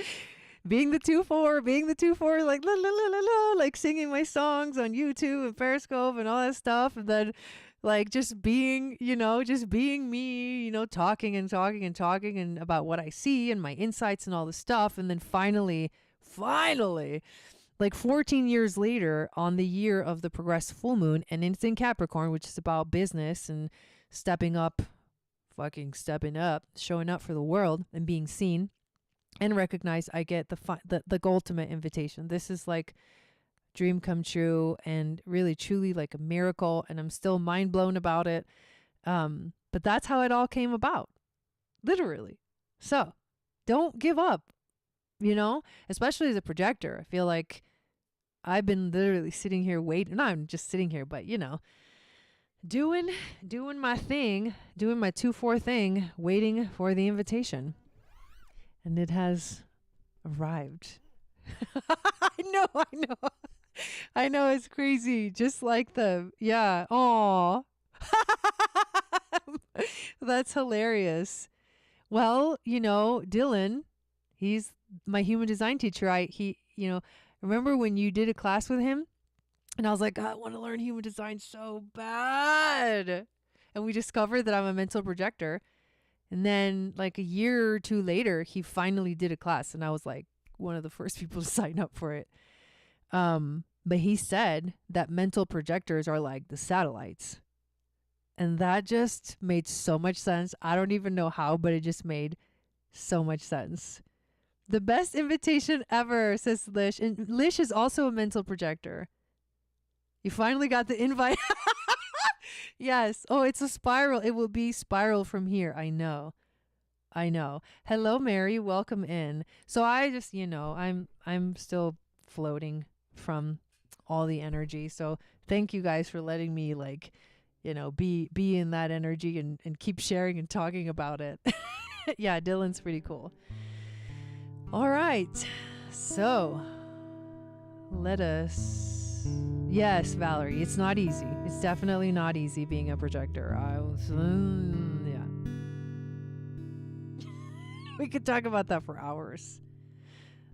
being the 2-4, like la la la la la, like singing my songs on YouTube and Periscope and all that stuff. And then like just being, just being me, talking and talking and talking and about what I see and my insights and all this stuff. And then finally, like 14 years later, on the year of the progressed full moon, and it's in Capricorn, which is about business and stepping up, showing up for the world and being seen and recognized, I get the ultimate invitation. This is like dream come true and really truly like a miracle, and I'm still mind blown about it. But that's how it all came about, literally. So don't give up, especially as a projector. I feel like I've been literally sitting here waiting. Not I'm just sitting here, but doing my thing, doing my 2-4 thing, waiting for the invitation. And it has arrived. I know it's crazy. Just like aw. That's hilarious. Well, Dylan, he's my human design teacher. Remember when you did a class with him? And I was like, I want to learn human design so bad. And we discovered that I'm a mental projector. And then like a year or two later, he finally did a class. And I was like one of the first people to sign up for it. But he said that mental projectors are like the satellites. And that just made so much sense. I don't even know how, but it just made so much sense. The best invitation ever, says Lish. And Lish is also a mental projector. You finally got the invite. Yes. Oh, it's a spiral. It will be spiral from here. I know. Hello, Mary. Welcome in. So I just, I'm still floating from all the energy. So thank you guys for letting me be in that energy and keep sharing and talking about it. Yeah, Dylan's pretty cool. All right. So let us... Yes, Valerie, it's not easy. It's definitely not easy being a projector. Yeah. We could talk about that for hours.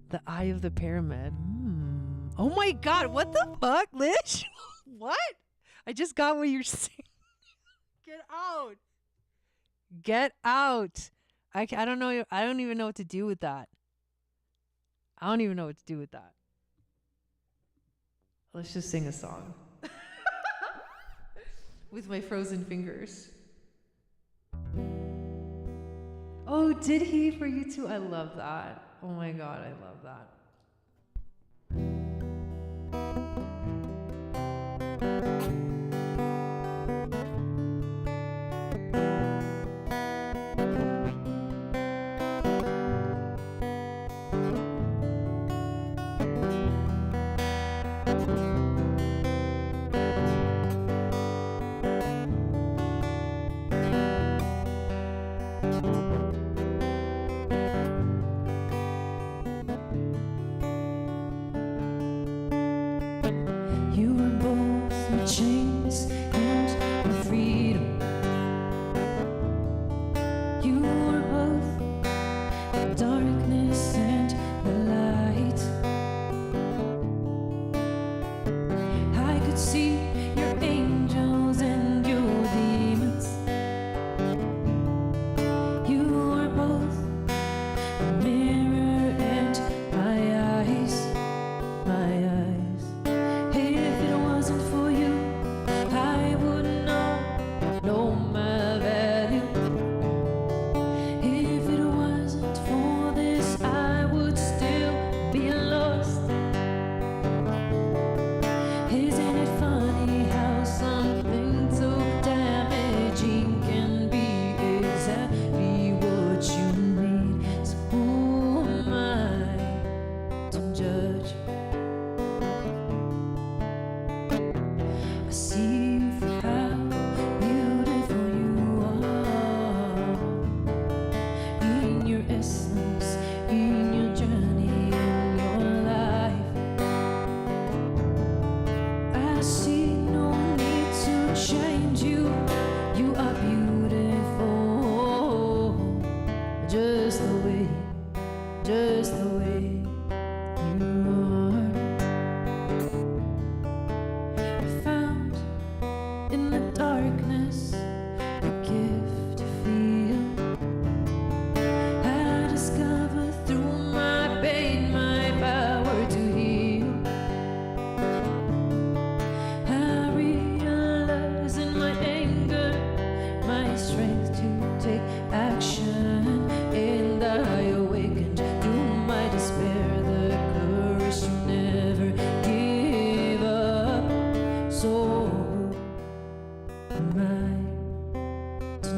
The eye of the pyramid. Oh my God, what the fuck, Lish? What? I just got what you're saying. Get out. Get out. I don't know. I don't even know what to do with that. Let's just sing a song. With my frozen fingers. Oh, did he for you too? I love that. Oh my God, I love that.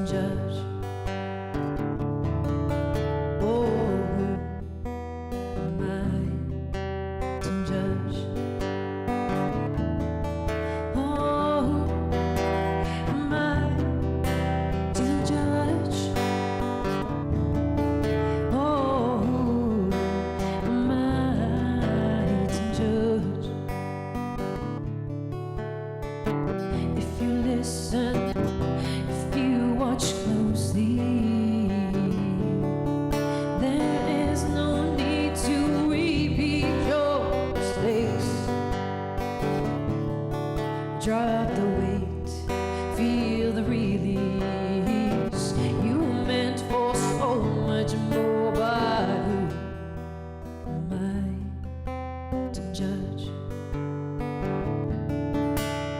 judge. Oh, am I to judge? Oh, am I to judge? Oh, am I to judge? If you listen, if you watch closely, there is no need to repeat your mistakes. Drop the weight, feel the release. You were meant for so much more, but who am I to judge?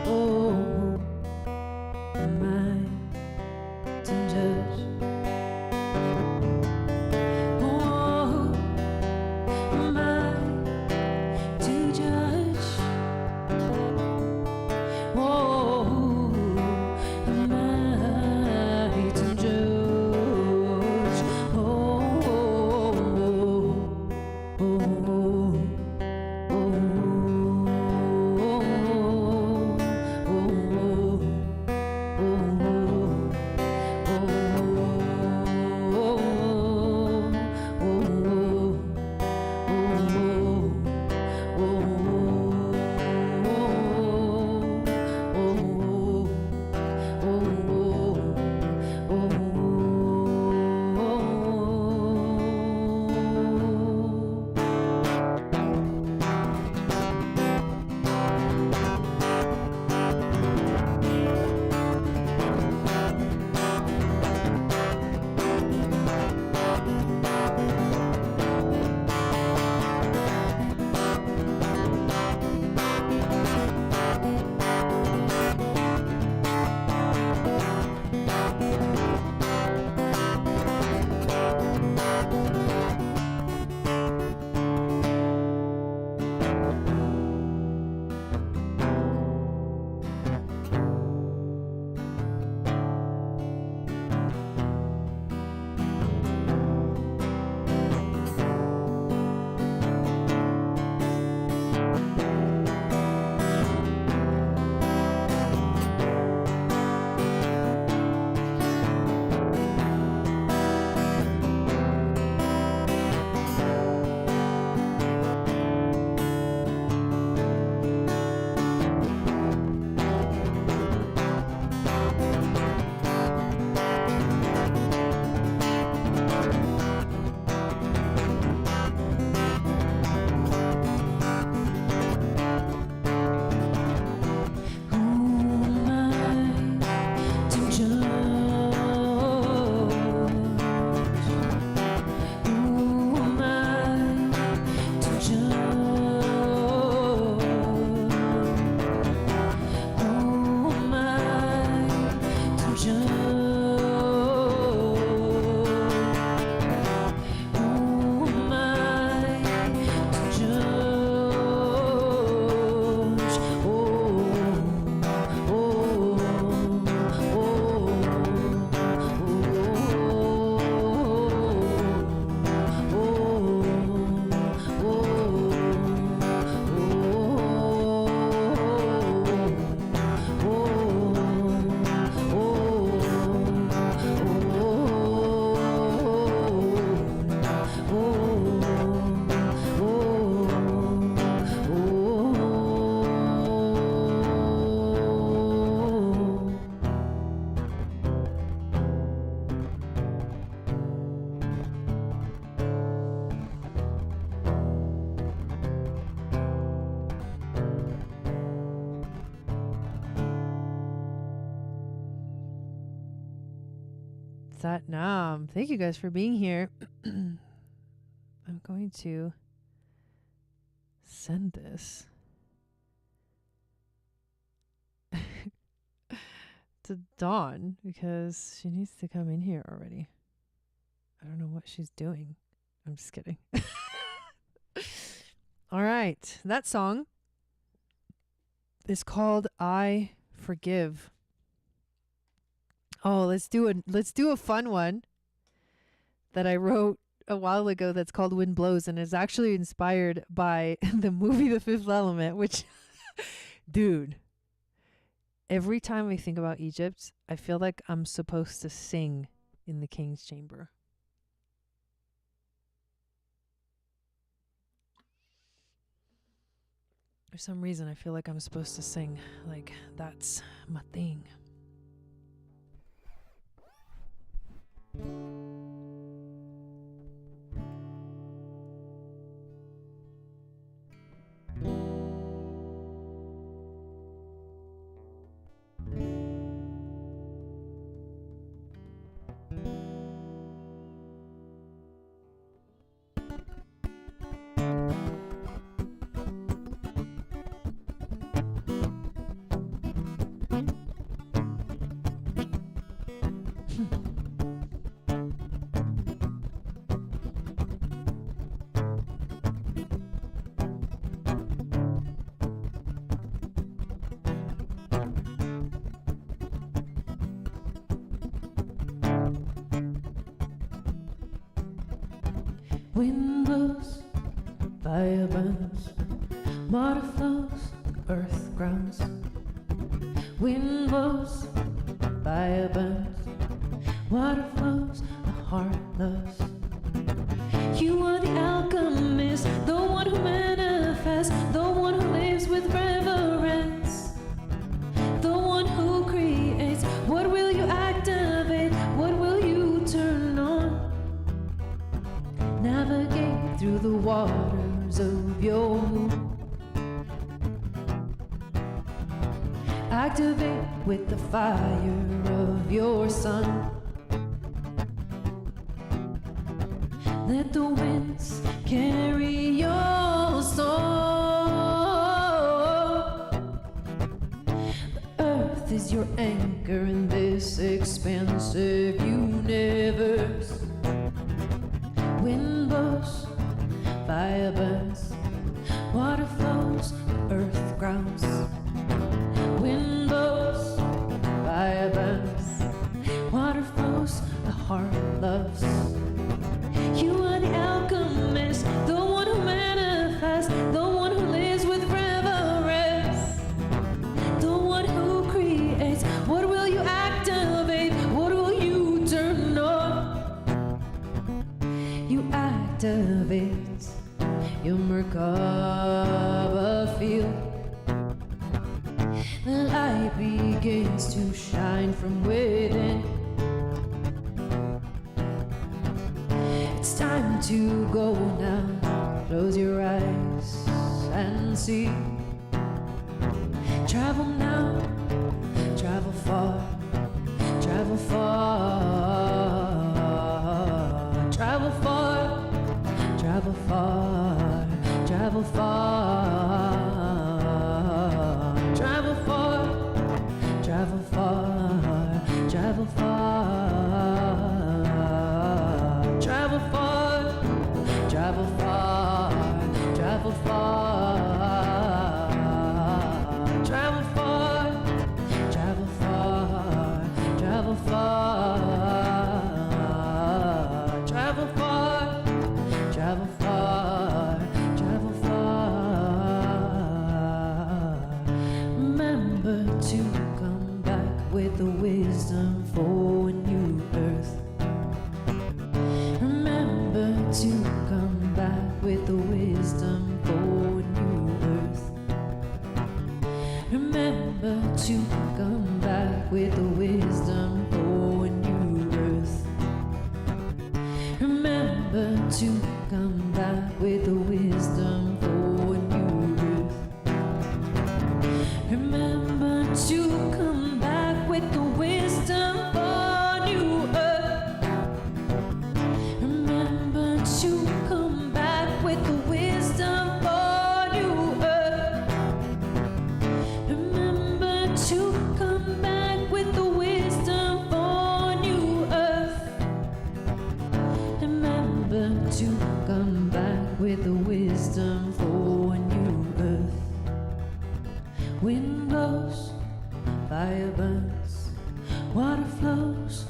Oh, am I to judge? Oh, am I to judge? Oh, am I to judge? Oh, oh, oh, Sat Nam. Thank you guys for being here. I'm going to send this to Dawn because she needs to come in here already. I don't know what she's doing. I'm just kidding. All right. That song is called I Forgive. Oh, let's do a fun one that I wrote a while ago that's called Wind Blows, and is actually inspired by the movie The Fifth Element, which dude, every time I think about Egypt, I feel like I'm supposed to sing in the king's chamber. For some reason, I feel like I'm supposed to sing. Like, that's my thing. Wind blows, fire burns, water flows, earth grounds. Wind blows, fire burns, water flows, a heart loves. You are the alchemist, the one who manifests, the one who lives with reverence, the one who creates. What will you activate? What will you turn on? Navigate through the waters of your moon. Activate with the fire of your sun. Let the winds carry your soul. The earth is your anchor in this expansive universe. Wind blows, fire burns, water flows, earth grounds. Wind blows, fire burns, water flows, the heart loves. You are the alchemist, the one who manifests, the one who lives with reverence, the one who creates. What will you activate? What will you turn on? You activate your Merkaba field. The light begins to shine from within. It's time to go now. Close your eyes and see. Travel now, travel far, travel far, travel far, travel far, travel far, travel far, travel far, travel far, travel far, travel far, travel far, travel far, travel far, travel far, travel far, travel far, travel far.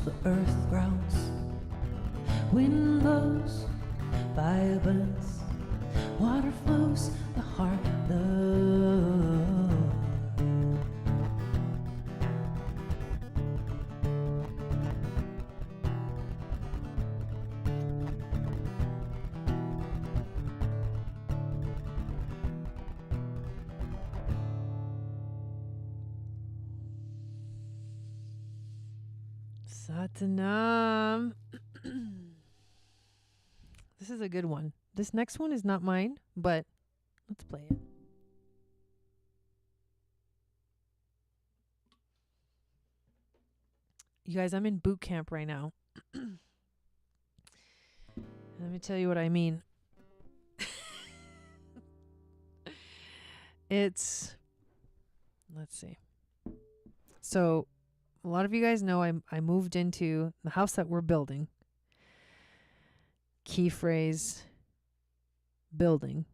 the earth groans. Wind blows, fire burns, water flows, the heart loves. Satanam. This is a good one. This next one is not mine, but let's play it. You guys, I'm in boot camp right now. Let me tell you what I mean. Let's see. So, a lot of you guys know I moved into the house that we're building. Key phrase, building.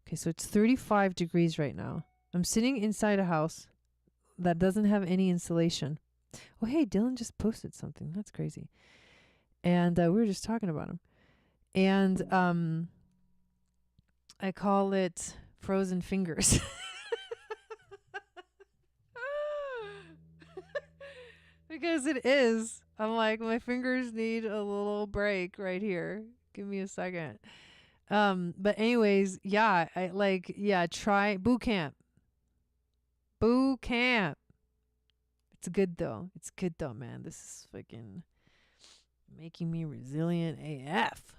Okay, so it's 35 degrees right now. I'm sitting inside a house that doesn't have any insulation. Oh, hey, Dylan just posted something. That's crazy. And we were just talking about him. And I call it frozen fingers. Because it is. I'm like, my fingers need a little break right here. Give me a second. But anyways, yeah, try boot camp. Boot camp. It's good though. It's good though, man. This is fucking making me resilient AF.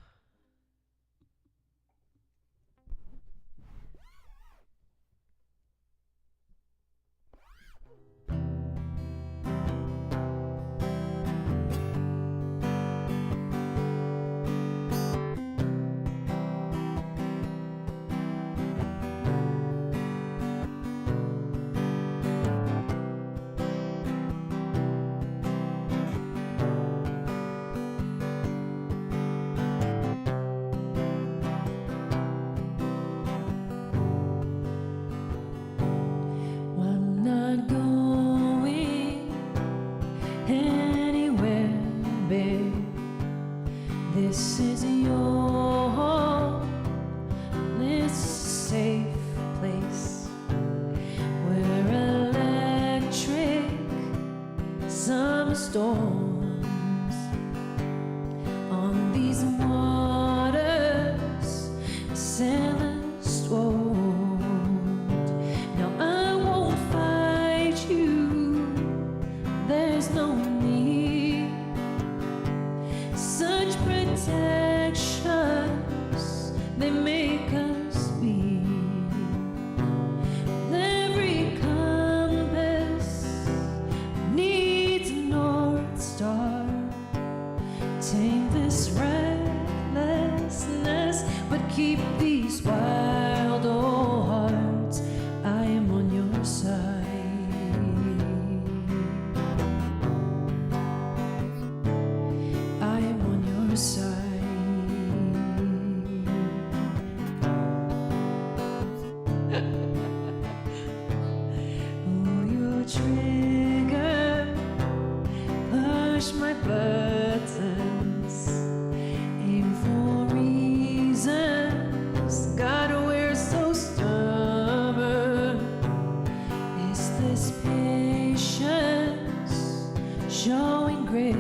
This is your safe place where electric summer storms on these waters sailors swooned. Now I won't fight you, there's no need. Such protections, they make us weak. Every compass needs a north star. Tame this restlessness, but keep these wild old hearts. I am on your side. I am on your side. Oh, your trigger, push my buttons, aim for reasons. God, we're so stubborn. Is this patience showing grace?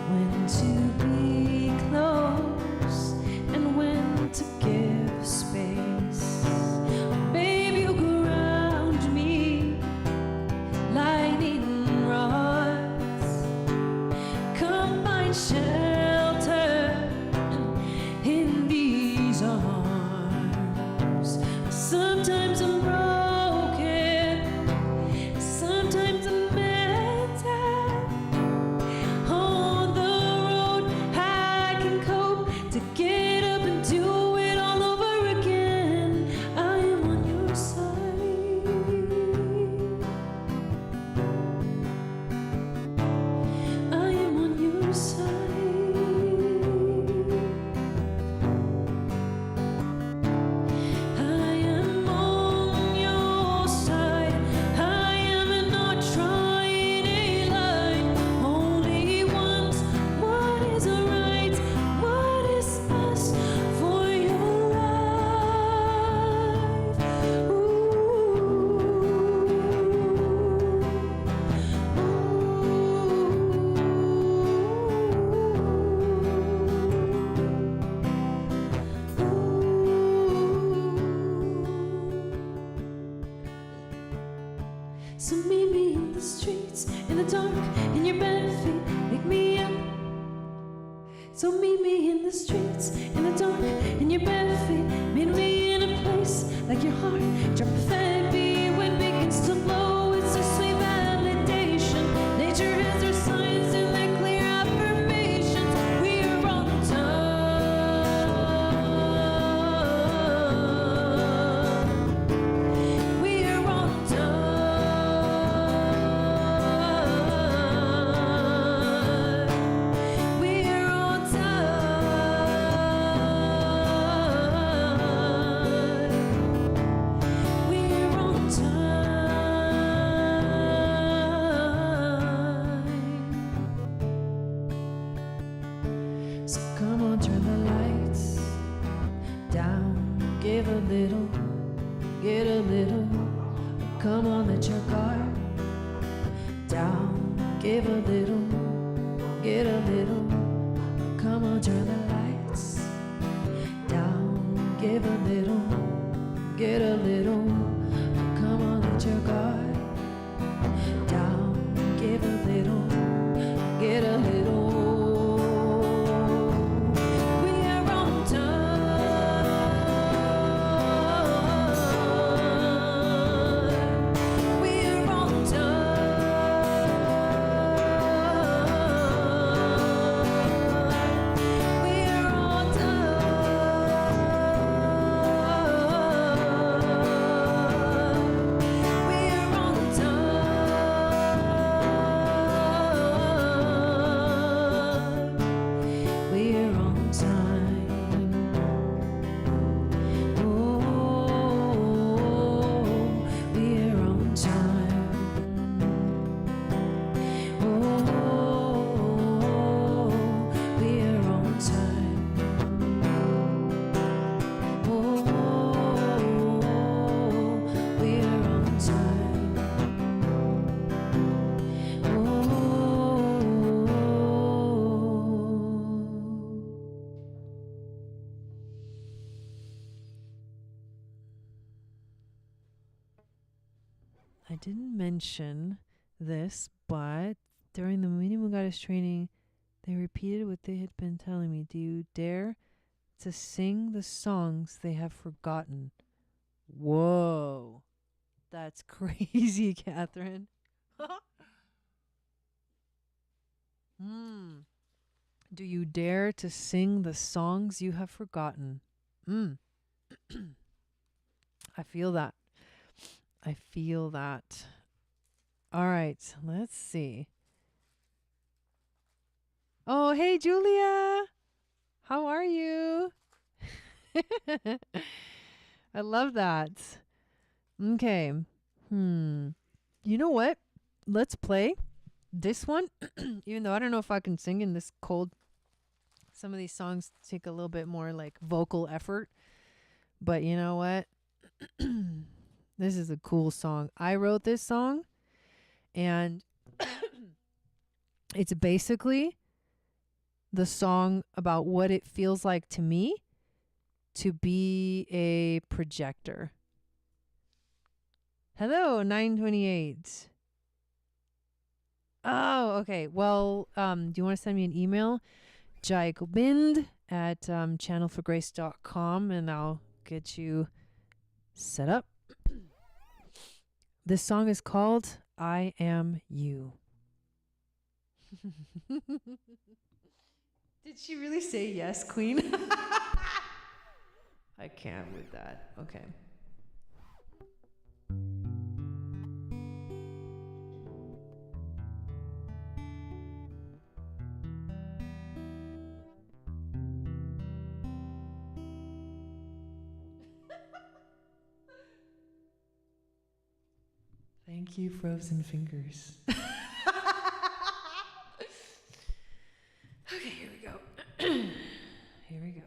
When to be close and when to give space. Babe, you ground me, lightning rods. streets in the dark, and your bare feet wake me up. So meet me in the streets in the dark, and your bare feet meet me in a place like your heart. Drop a fat beat when begins to blow. It's a sweet validation. Nature has her signs and their clear affirmations. We are on time. We are on time. We are on time. We're on time. So come on, turn the lights down. Give a little, get a little. Come on, let your guard down. Give a little, get a little. Come on, turn the lights down. Give a little, get a little. Come on, let your guard down. Give a little, get a little. We are on time. We are on time. We are on time. We are on time. We're on time. Oh, we're on time. Oh, we're on time. Oh, we're on time. I didn't mention this, but during the Mini Moon Goddess training, they repeated what they had been telling me. Do you dare to sing the songs they have forgotten? Whoa. That's crazy, Catherine. Do you dare to sing the songs you have forgotten? I feel that. I feel that. All right, let's see. Oh, hey, Julia. How are you? I love that. Okay. You know what? Let's play this one. Even though I don't know if I can sing in this cold. Some of these songs take a little bit more like vocal effort. But you know what? This is a cool song. I wrote this song, and it's basically the song about what it feels like to me to be a projector. Hello, 928. Oh, okay. Well, do you want to send me an email? Gobind at channelforgrace.com, and I'll get you set up. This song is called I Am You. Did she really say yes, Queen? I can't with that. Okay. Thank you, frozen fingers. Okay, here we go. Here we go.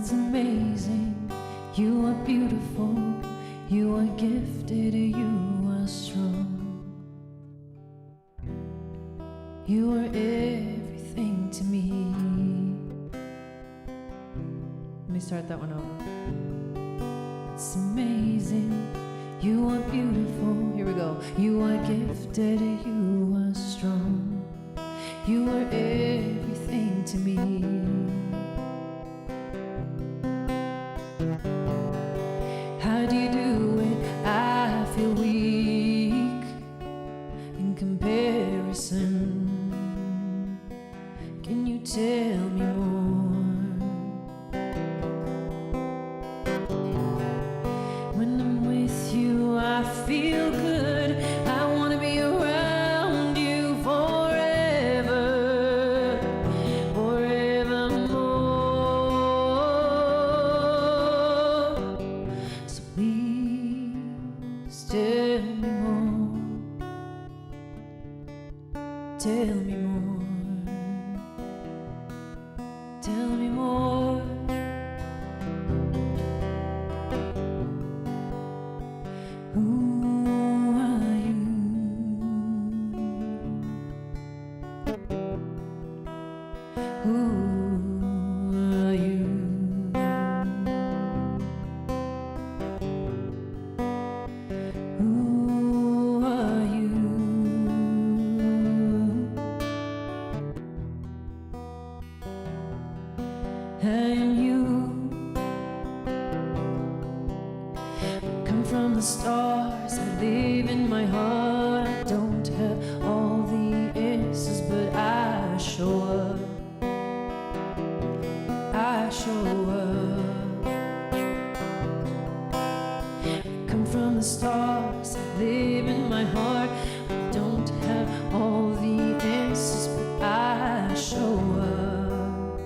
It's amazing. You are beautiful. You are gifted. You are strong. You are everything to me. Let me start that one over. It's amazing. You are beautiful. Here we go. You are gifted. You are strong. You are everything to me. How do you do it? I feel weak in comparison. Can you tell me more? When I'm with you, I feel good. I want to be around you forever, forevermore. So please tell me more. Tell me more. Tell me more. Who are you? Who are you? Who are you? I am you. Come from the stars, I live in my heart. I don't have all the answers, but I show up. I show up. Come from the stars, I live in my heart. I don't have all the answers, but I show up.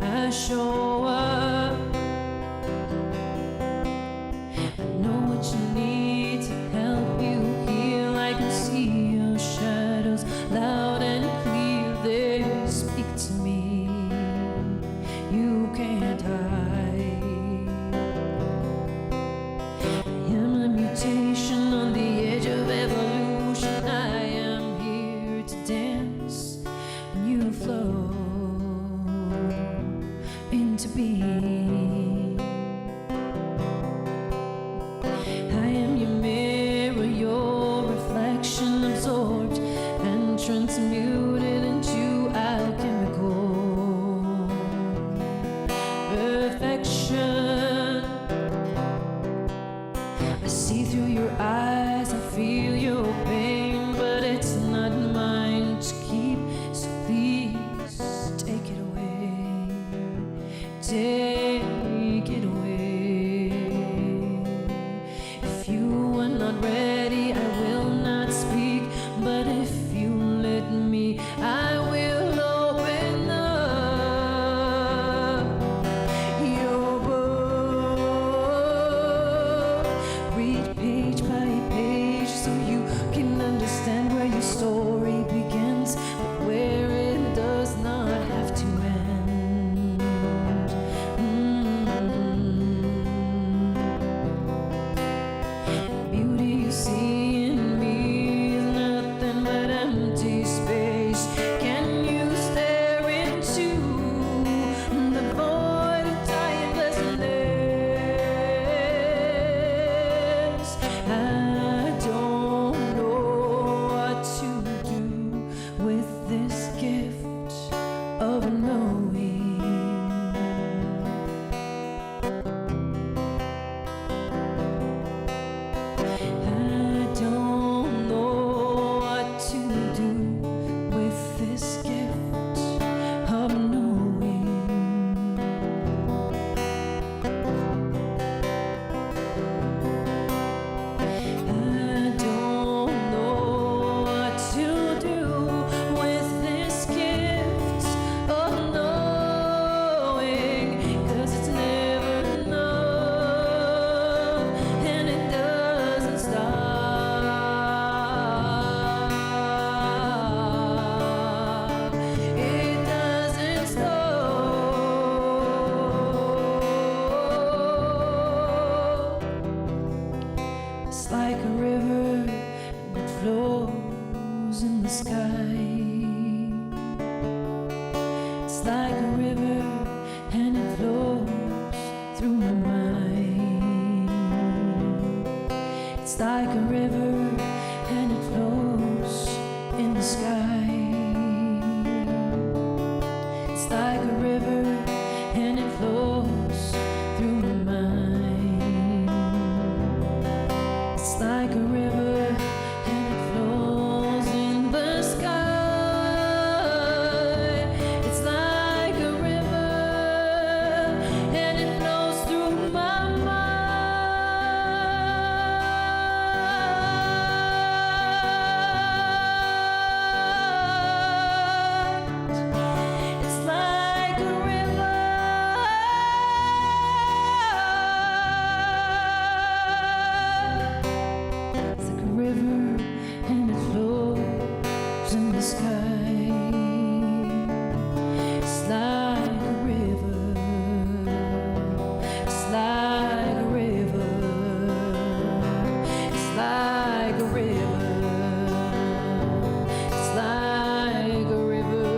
I show up. I know what you need to help you heal. I can see your shadows loud and clear. They speak to me. You can't hide. I am a mutation on the edge of evolution. I am here to dance and you flow into being. I am your mirror, your reflection absorbed and transmuted into alchemical perfection. I see through your eyes, I feel your pain, but it's not mine to keep, so please take it away. Take it away. If you are not ready, I will not speak, but if you let me, I will open up your book. Read page by page so you through my mind. It's like a river and it flows in the sky. It's like a river and it flows through my mind. It's like a river and it flows in the sky. It's like a river and it flows through my mind. It's like a river. It's like a river and it flows in the sky. It's like a river. It's like a river. It's like a river. It's like a river.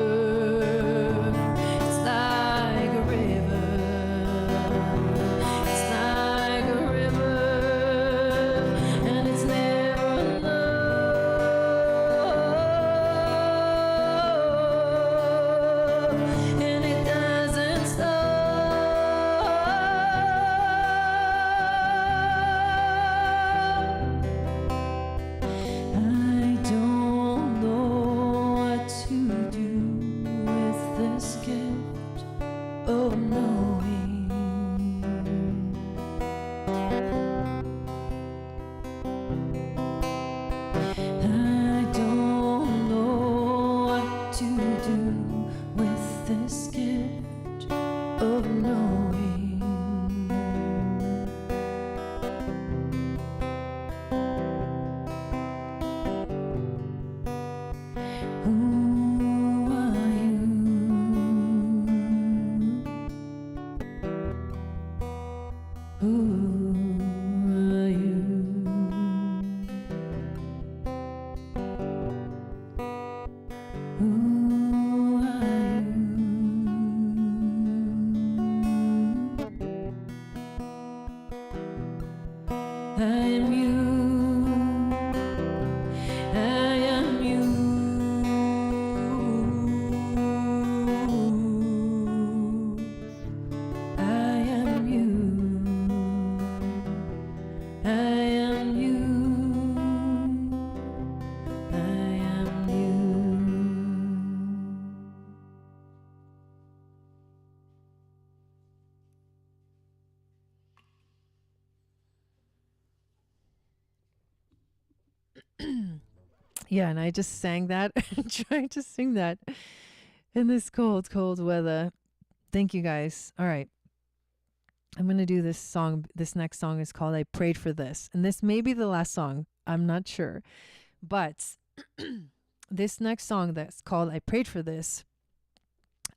It's like a river. It's like a river, and it's never enough, and it doesn't stop. I don't know what to do with this gift of knowing. I don't know what to do with this gift of knowing. Who are you? Who are you? Who are you? I am you. I am you. I am you. I am you. I am you. Yeah, and I just sang that and tried to sing that in this cold, cold weather. Thank you guys. All right. I'm going to do this song. This next song is called I Prayed for This. And this may be the last song. I'm not sure. But this next song that's called I Prayed for This,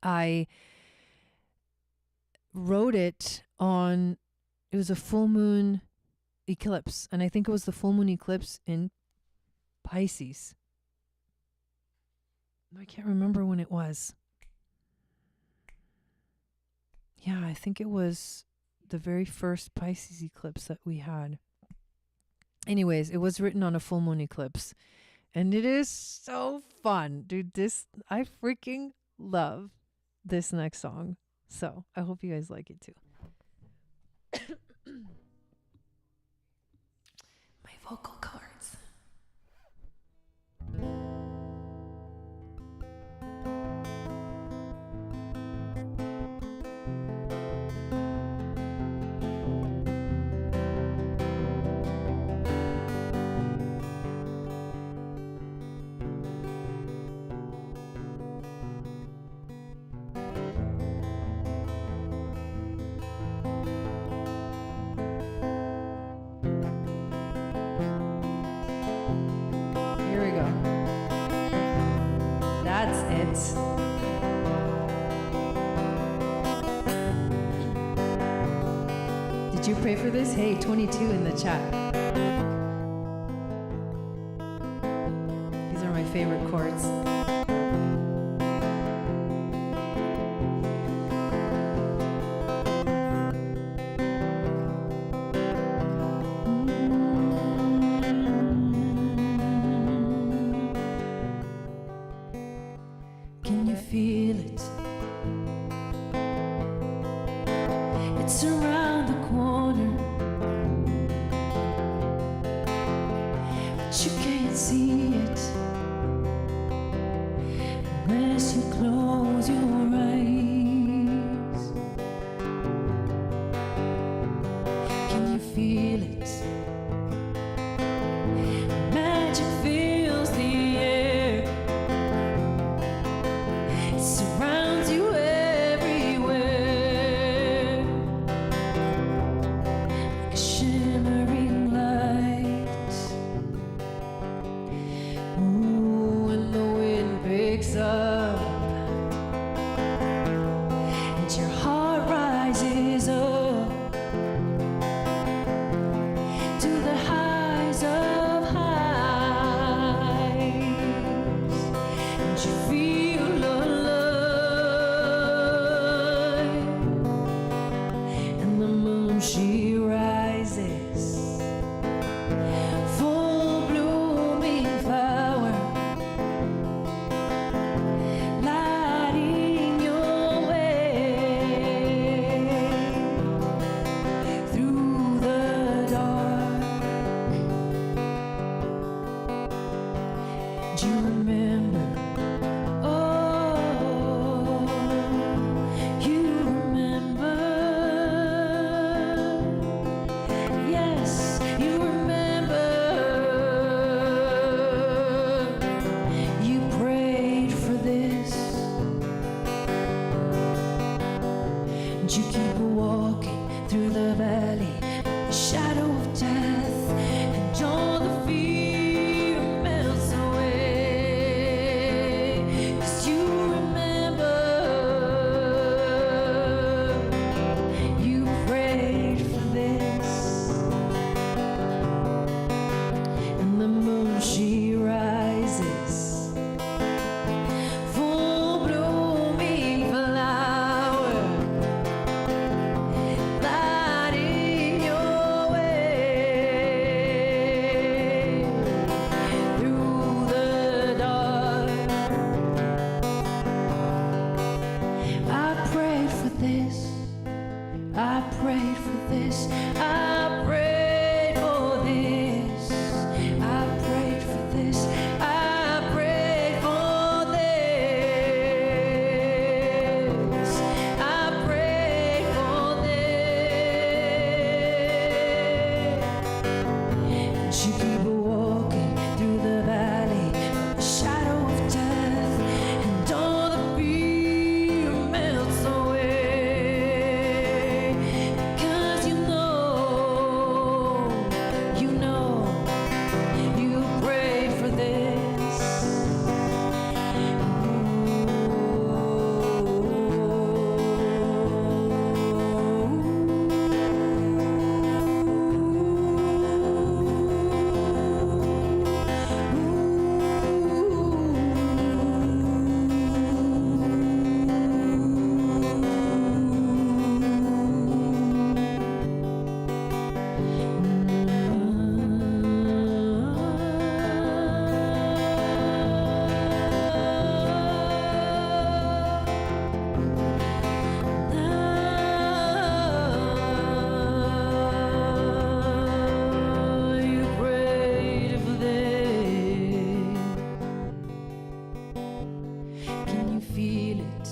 I wrote it on, it was a full moon eclipse. And I think it was the full moon eclipse in Pisces. I can't remember when it was. Yeah, I think it was the very first Pisces eclipse that we had. Anyways, it was written on a full moon eclipse. And it is so fun. Dude, I freaking love this next song. So I hope you guys like it too. My vocal cords. That's it. Did you pray for this? Hey, 22 in the chat. These are my favorite chords. it. Magic fills the air. It surrounds you everywhere. Like a shimmering light. Ooh, when the wind picks up and your heart rises up to the highs of highs, and you feel alive, and the moon she rises, full blooming flower, lighting your way through the dark. Do you remember? Oh, you remember? Yes, you remember. You prayed for this, and you keep walking through the valley, the shadow of death, and all the fear melts away. 'Cause you remember, you prayed for this, and the moon she rises, full blooming flower, lighting your way through the dark. I prayed for this. I prayed for this. I prayed for this. I prayed for this. I prayed for this. I prayed for this. And you keep walking through the valley of the shadow of death, and all the fear melts away. 'Cause you prayed for this. You prayed for this. Can you feel it?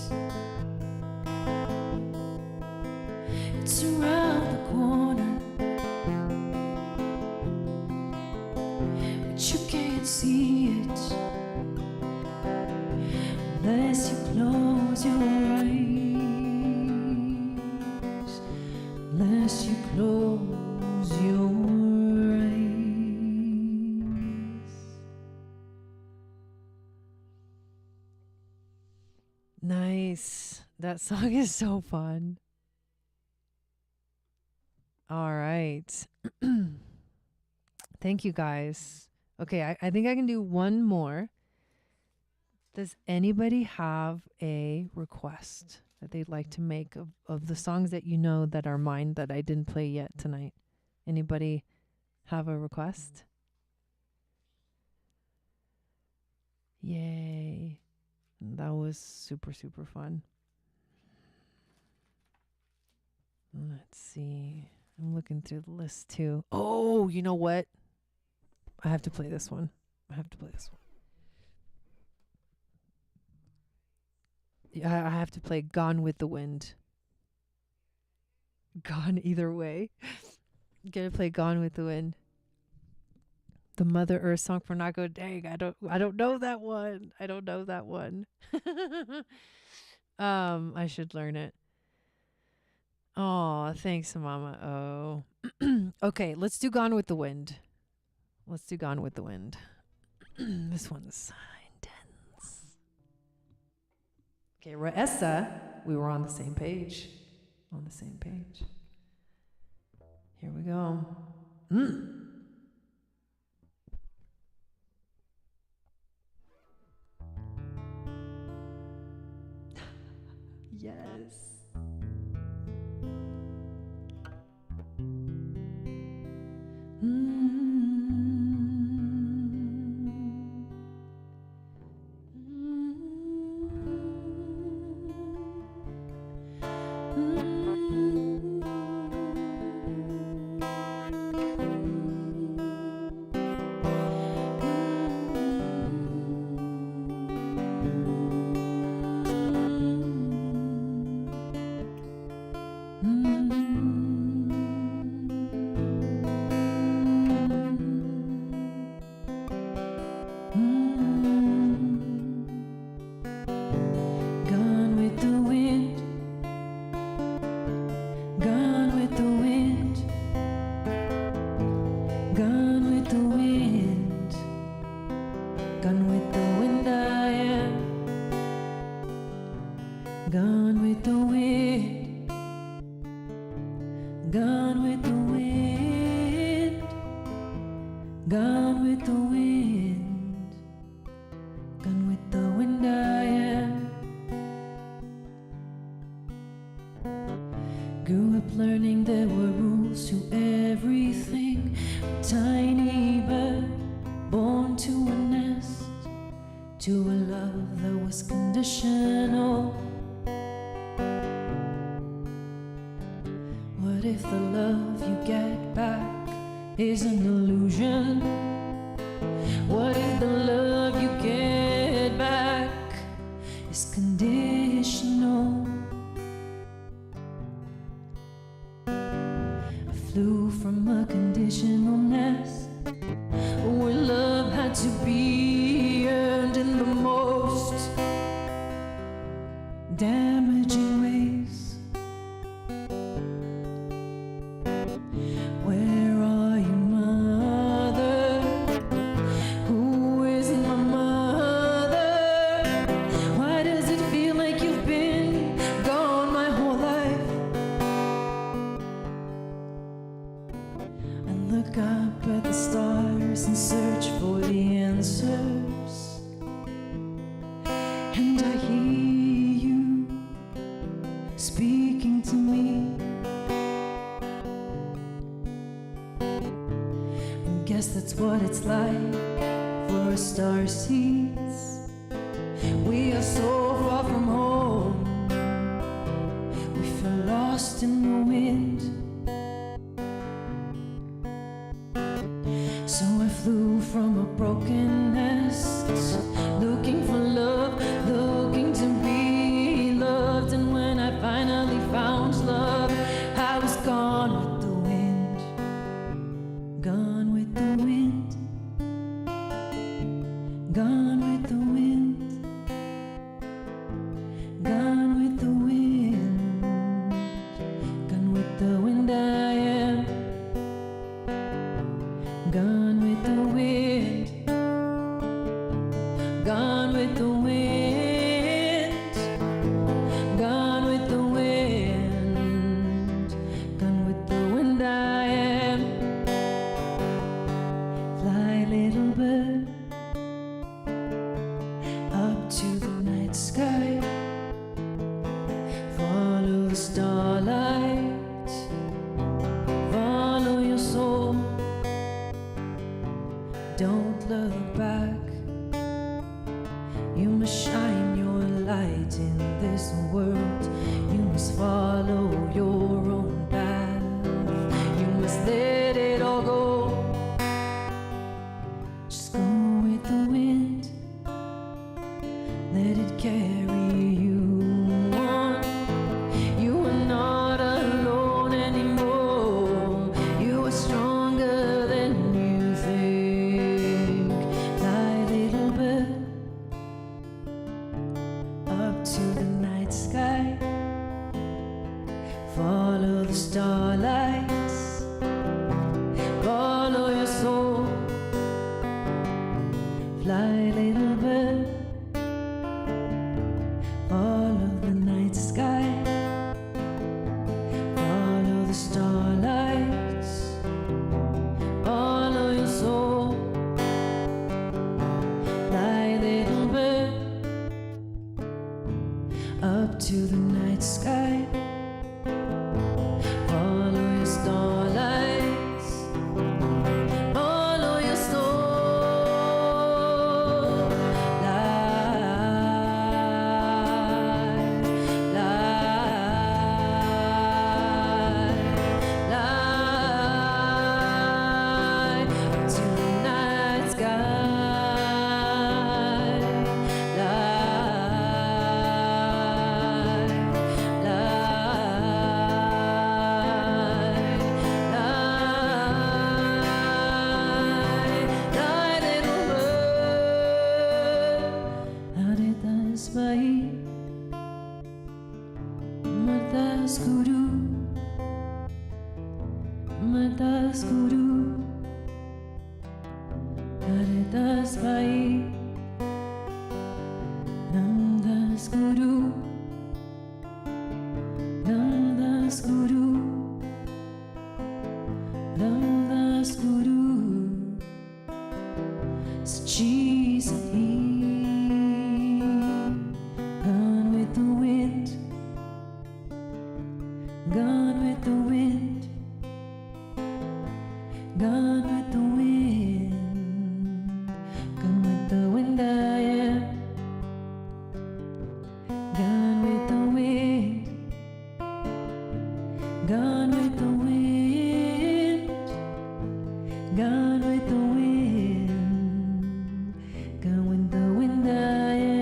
It's around the corner, but you can't see it unless you close your eyes. Unless you close your eyes. Nice. That song is so fun. All right. Thank you guys. Okay, I think I can do one more. Does anybody have a request that they'd like to make of the songs that you know that are mine that I didn't play yet tonight? Anybody have a request? Yay. That was super, super fun. Let's see. I'm looking through the list too. Oh, you know what? I have to play this one. Yeah, I have to play Gone with the Wind. Gone either way. Gonna play Gone with the Wind. The Mother Earth song for Nago. Dang, I don't know that one. I don't know that one. I should learn it. Oh, thanks, Mama. Oh. Okay, let's do Gone with the Wind. Let's do Gone with the Wind. This one's intense. Okay, Raessa, we were on the same page. On the same page. Here we go. Yes. Gone with the wind. Matas guru, Aretas vai, Namdas guru, Namdas guru, Namdas guru, Sachi Sahi, gone with the wind, gone with the wind, gone with the wind, gone with the wind I am, gone with the wind, gone with the wind, gone with the wind, gone with the wind I am.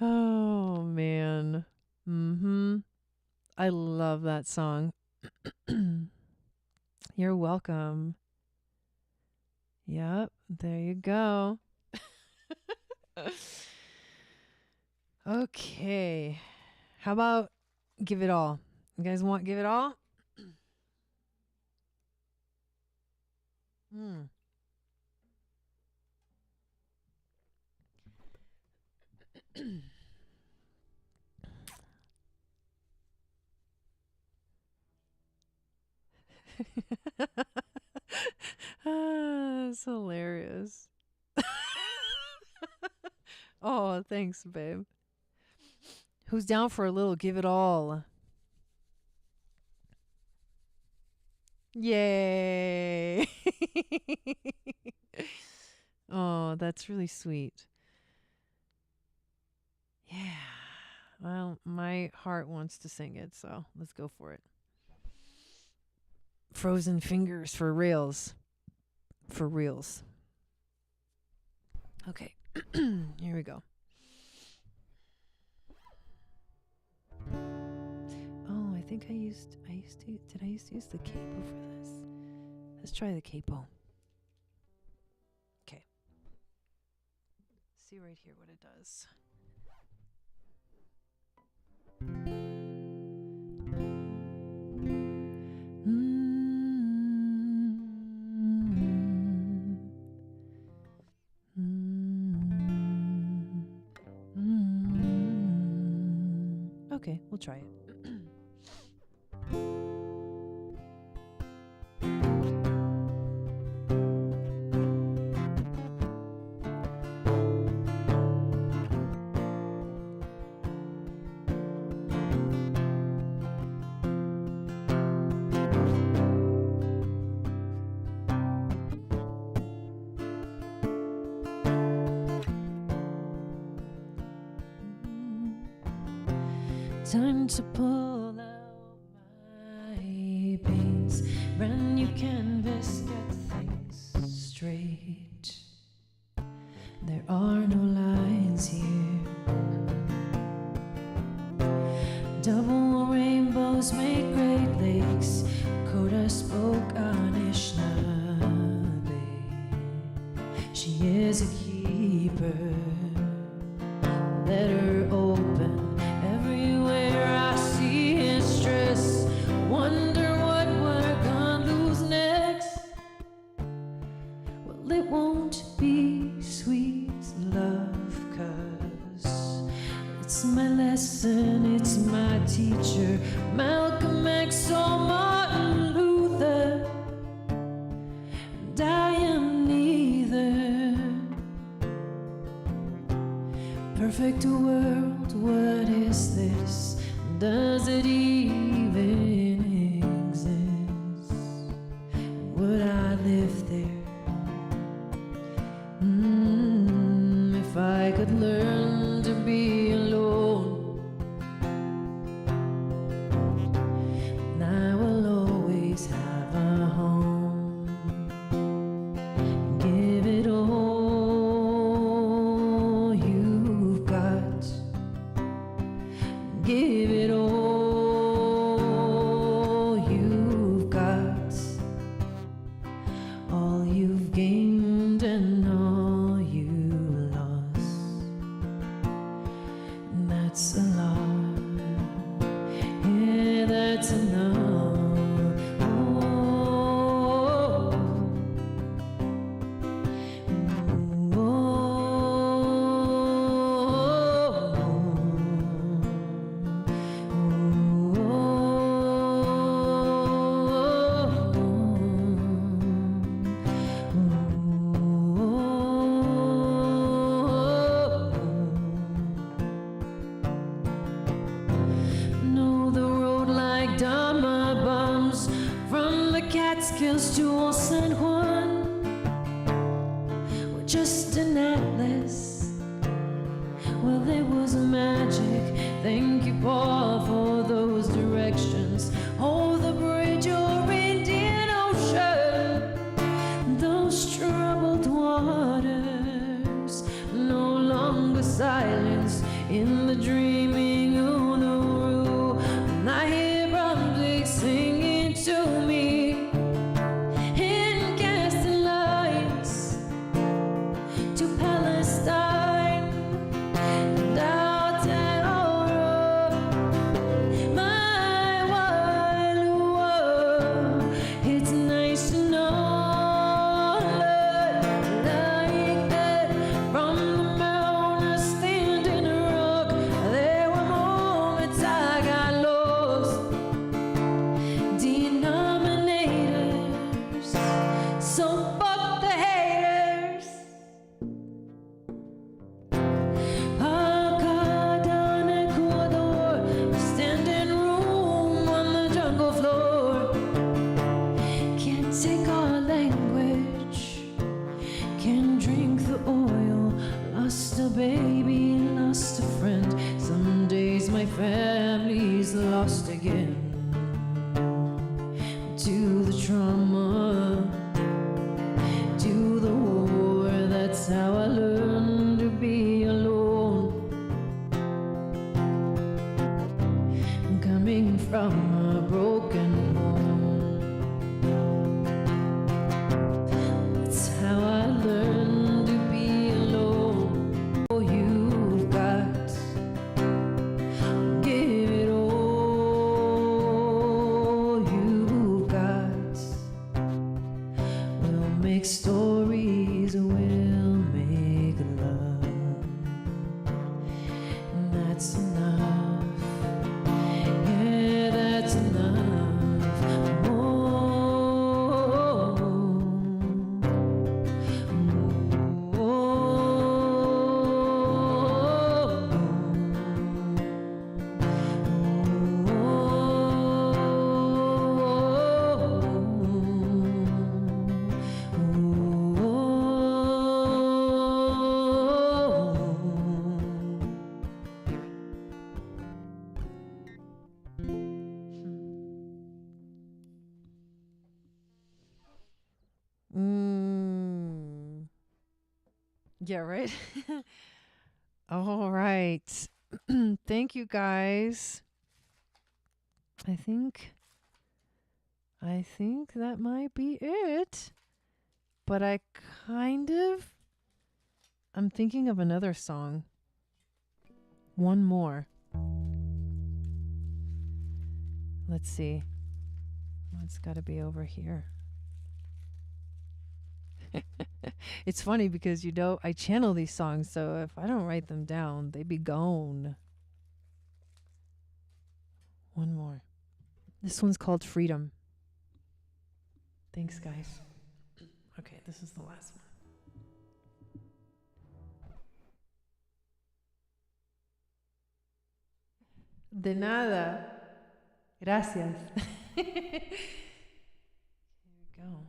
Oh, man. I love that song. You're welcome. Yep, there you go. Okay. How about Give It All? You guys want Give It All? Hmm. It's hilarious. Oh, thanks, babe. Who's down for a little Give It All? Yay. Oh, that's really sweet. Yeah. Well, my heart wants to sing it, so let's go for it. Frozen Fingers for reals. For reals. Okay. Here we go. Oh, I think I used to use the capo for this? Let's try the capo. Okay. See right here what it does. Okay, we'll try it. Time to pull out my pains, brand new canvas, get things straight. There are no lines here. Double rainbows make Great Lakes. Koda spoke Anishinaabe. She is a keeper. Let her open. Everywhere I see his stress, wonder what we're gonna lose next. Well, it won't be sweet love, 'cause it's my lesson, it's my teacher, Malcolm X or Martin Luther, and I am neither. Perfect world, what is this? Does it even exist? Would I live there? If I could learn to be alone, then I will always have a home. Give it all you've got. Give it all you've got. All you've gained and all you lost. And that's a lot. Yeah, that's enough. Catskills to Old San Juan were just an atlas. Well, there was magic. Thank you, Paul, for those directions. Oh, the bridge over Indian Ocean, those troubled waters, no longer silence in the dreaming Unuru. And I hear Brunswick singing to me. Family's lost again to the trauma, to the war. That's how I learned to be alone. Coming from a broken home. That's how I learned to be alone. Oh, you've got stories will make love, and that's enough. Yeah, that's enough. Oh, Yeah, right. All right. Thank you guys. I think that might be it. But I'm thinking of another song. One more. Let's see. It's got to be over here. It's funny because, I channel these songs, so if I don't write them down, they be gone. One more. This one's called Freedom. Thanks, guys. Okay, this is the last one. De nada. Gracias. Here we go.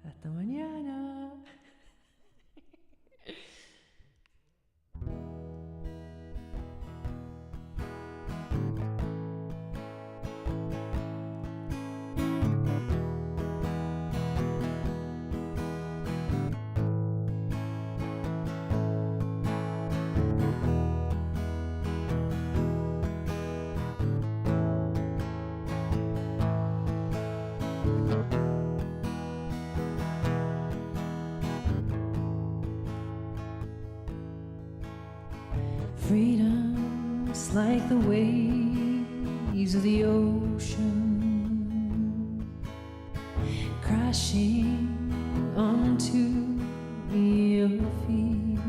Hasta mañana. Freedom's like the waves of the ocean, crashing onto your feet.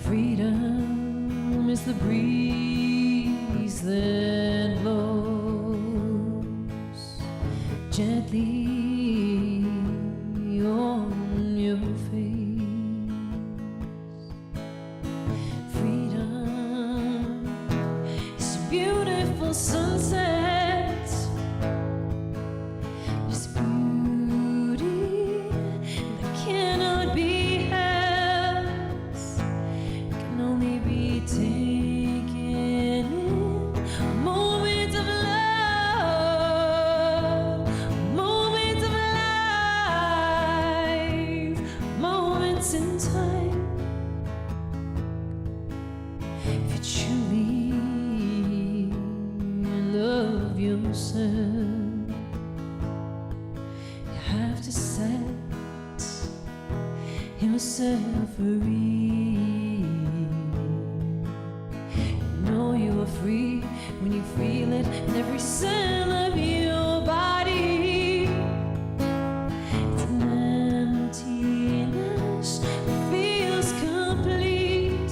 Freedom is the breeze that blows gently on your face. Freedom is a beautiful sunset, it's beauty that cannot be held, can only be taken in a moment of love, moments of life, moments in time. If you truly love yourself, you have to set yourself free. You know you are free when you feel it in every cell of your body. It's an emptiness that feels complete,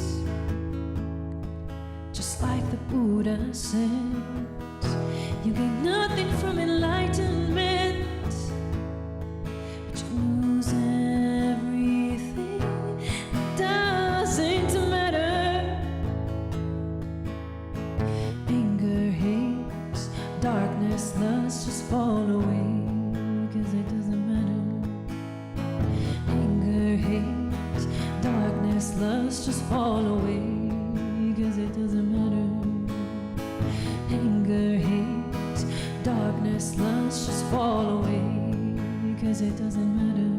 just like the Buddha said, you gain nothing from enlightenment, but you lose everything that doesn't matter. Anger, hate, darkness, lust, just fall away, 'cause it doesn't matter. Anger, hate, darkness, lust, just fall away, 'cause it doesn't matter. Anger, hate, darkness, lust, just fall away, 'cause it doesn't matter.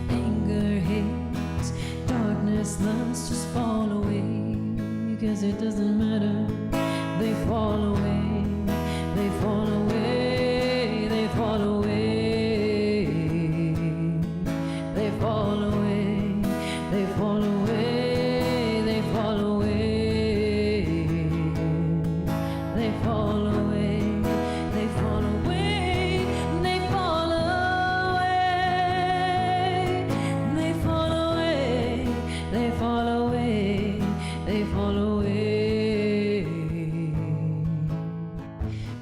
Anger, hate, darkness, lust, just fall away, 'cause it doesn't matter. They fall away, they fall away, they fall away, they fall away, they fall away, they fall away, they fall away, they fall away, they fall away, they fall away, they fall away, they fall away.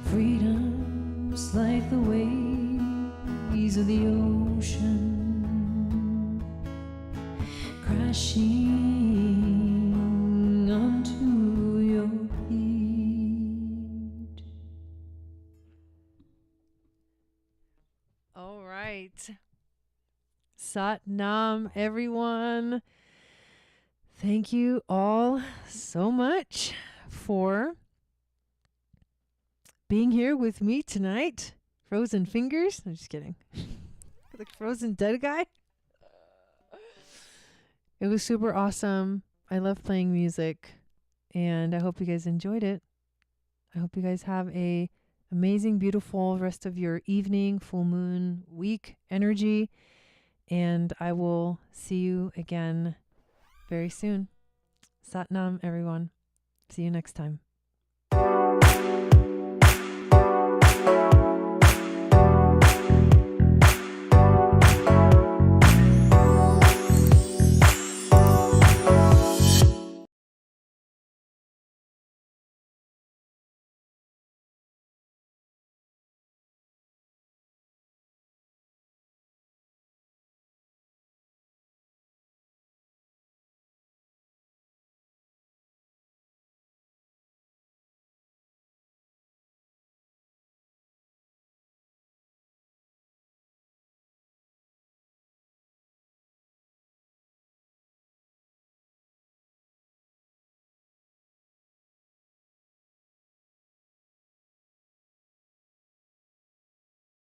Freedom's like the waves of the ocean, crashing onto your feet. All right. Sat Nam, everyone. Thank you all so much for being here with me tonight. Frozen fingers. I'm just kidding. The frozen dead guy. It was super awesome. I love playing music, and I hope you guys enjoyed it. I hope you guys have a amazing, beautiful rest of your evening, full moon week energy, and I will see you again very soon. Sat Nam, everyone. See you next time.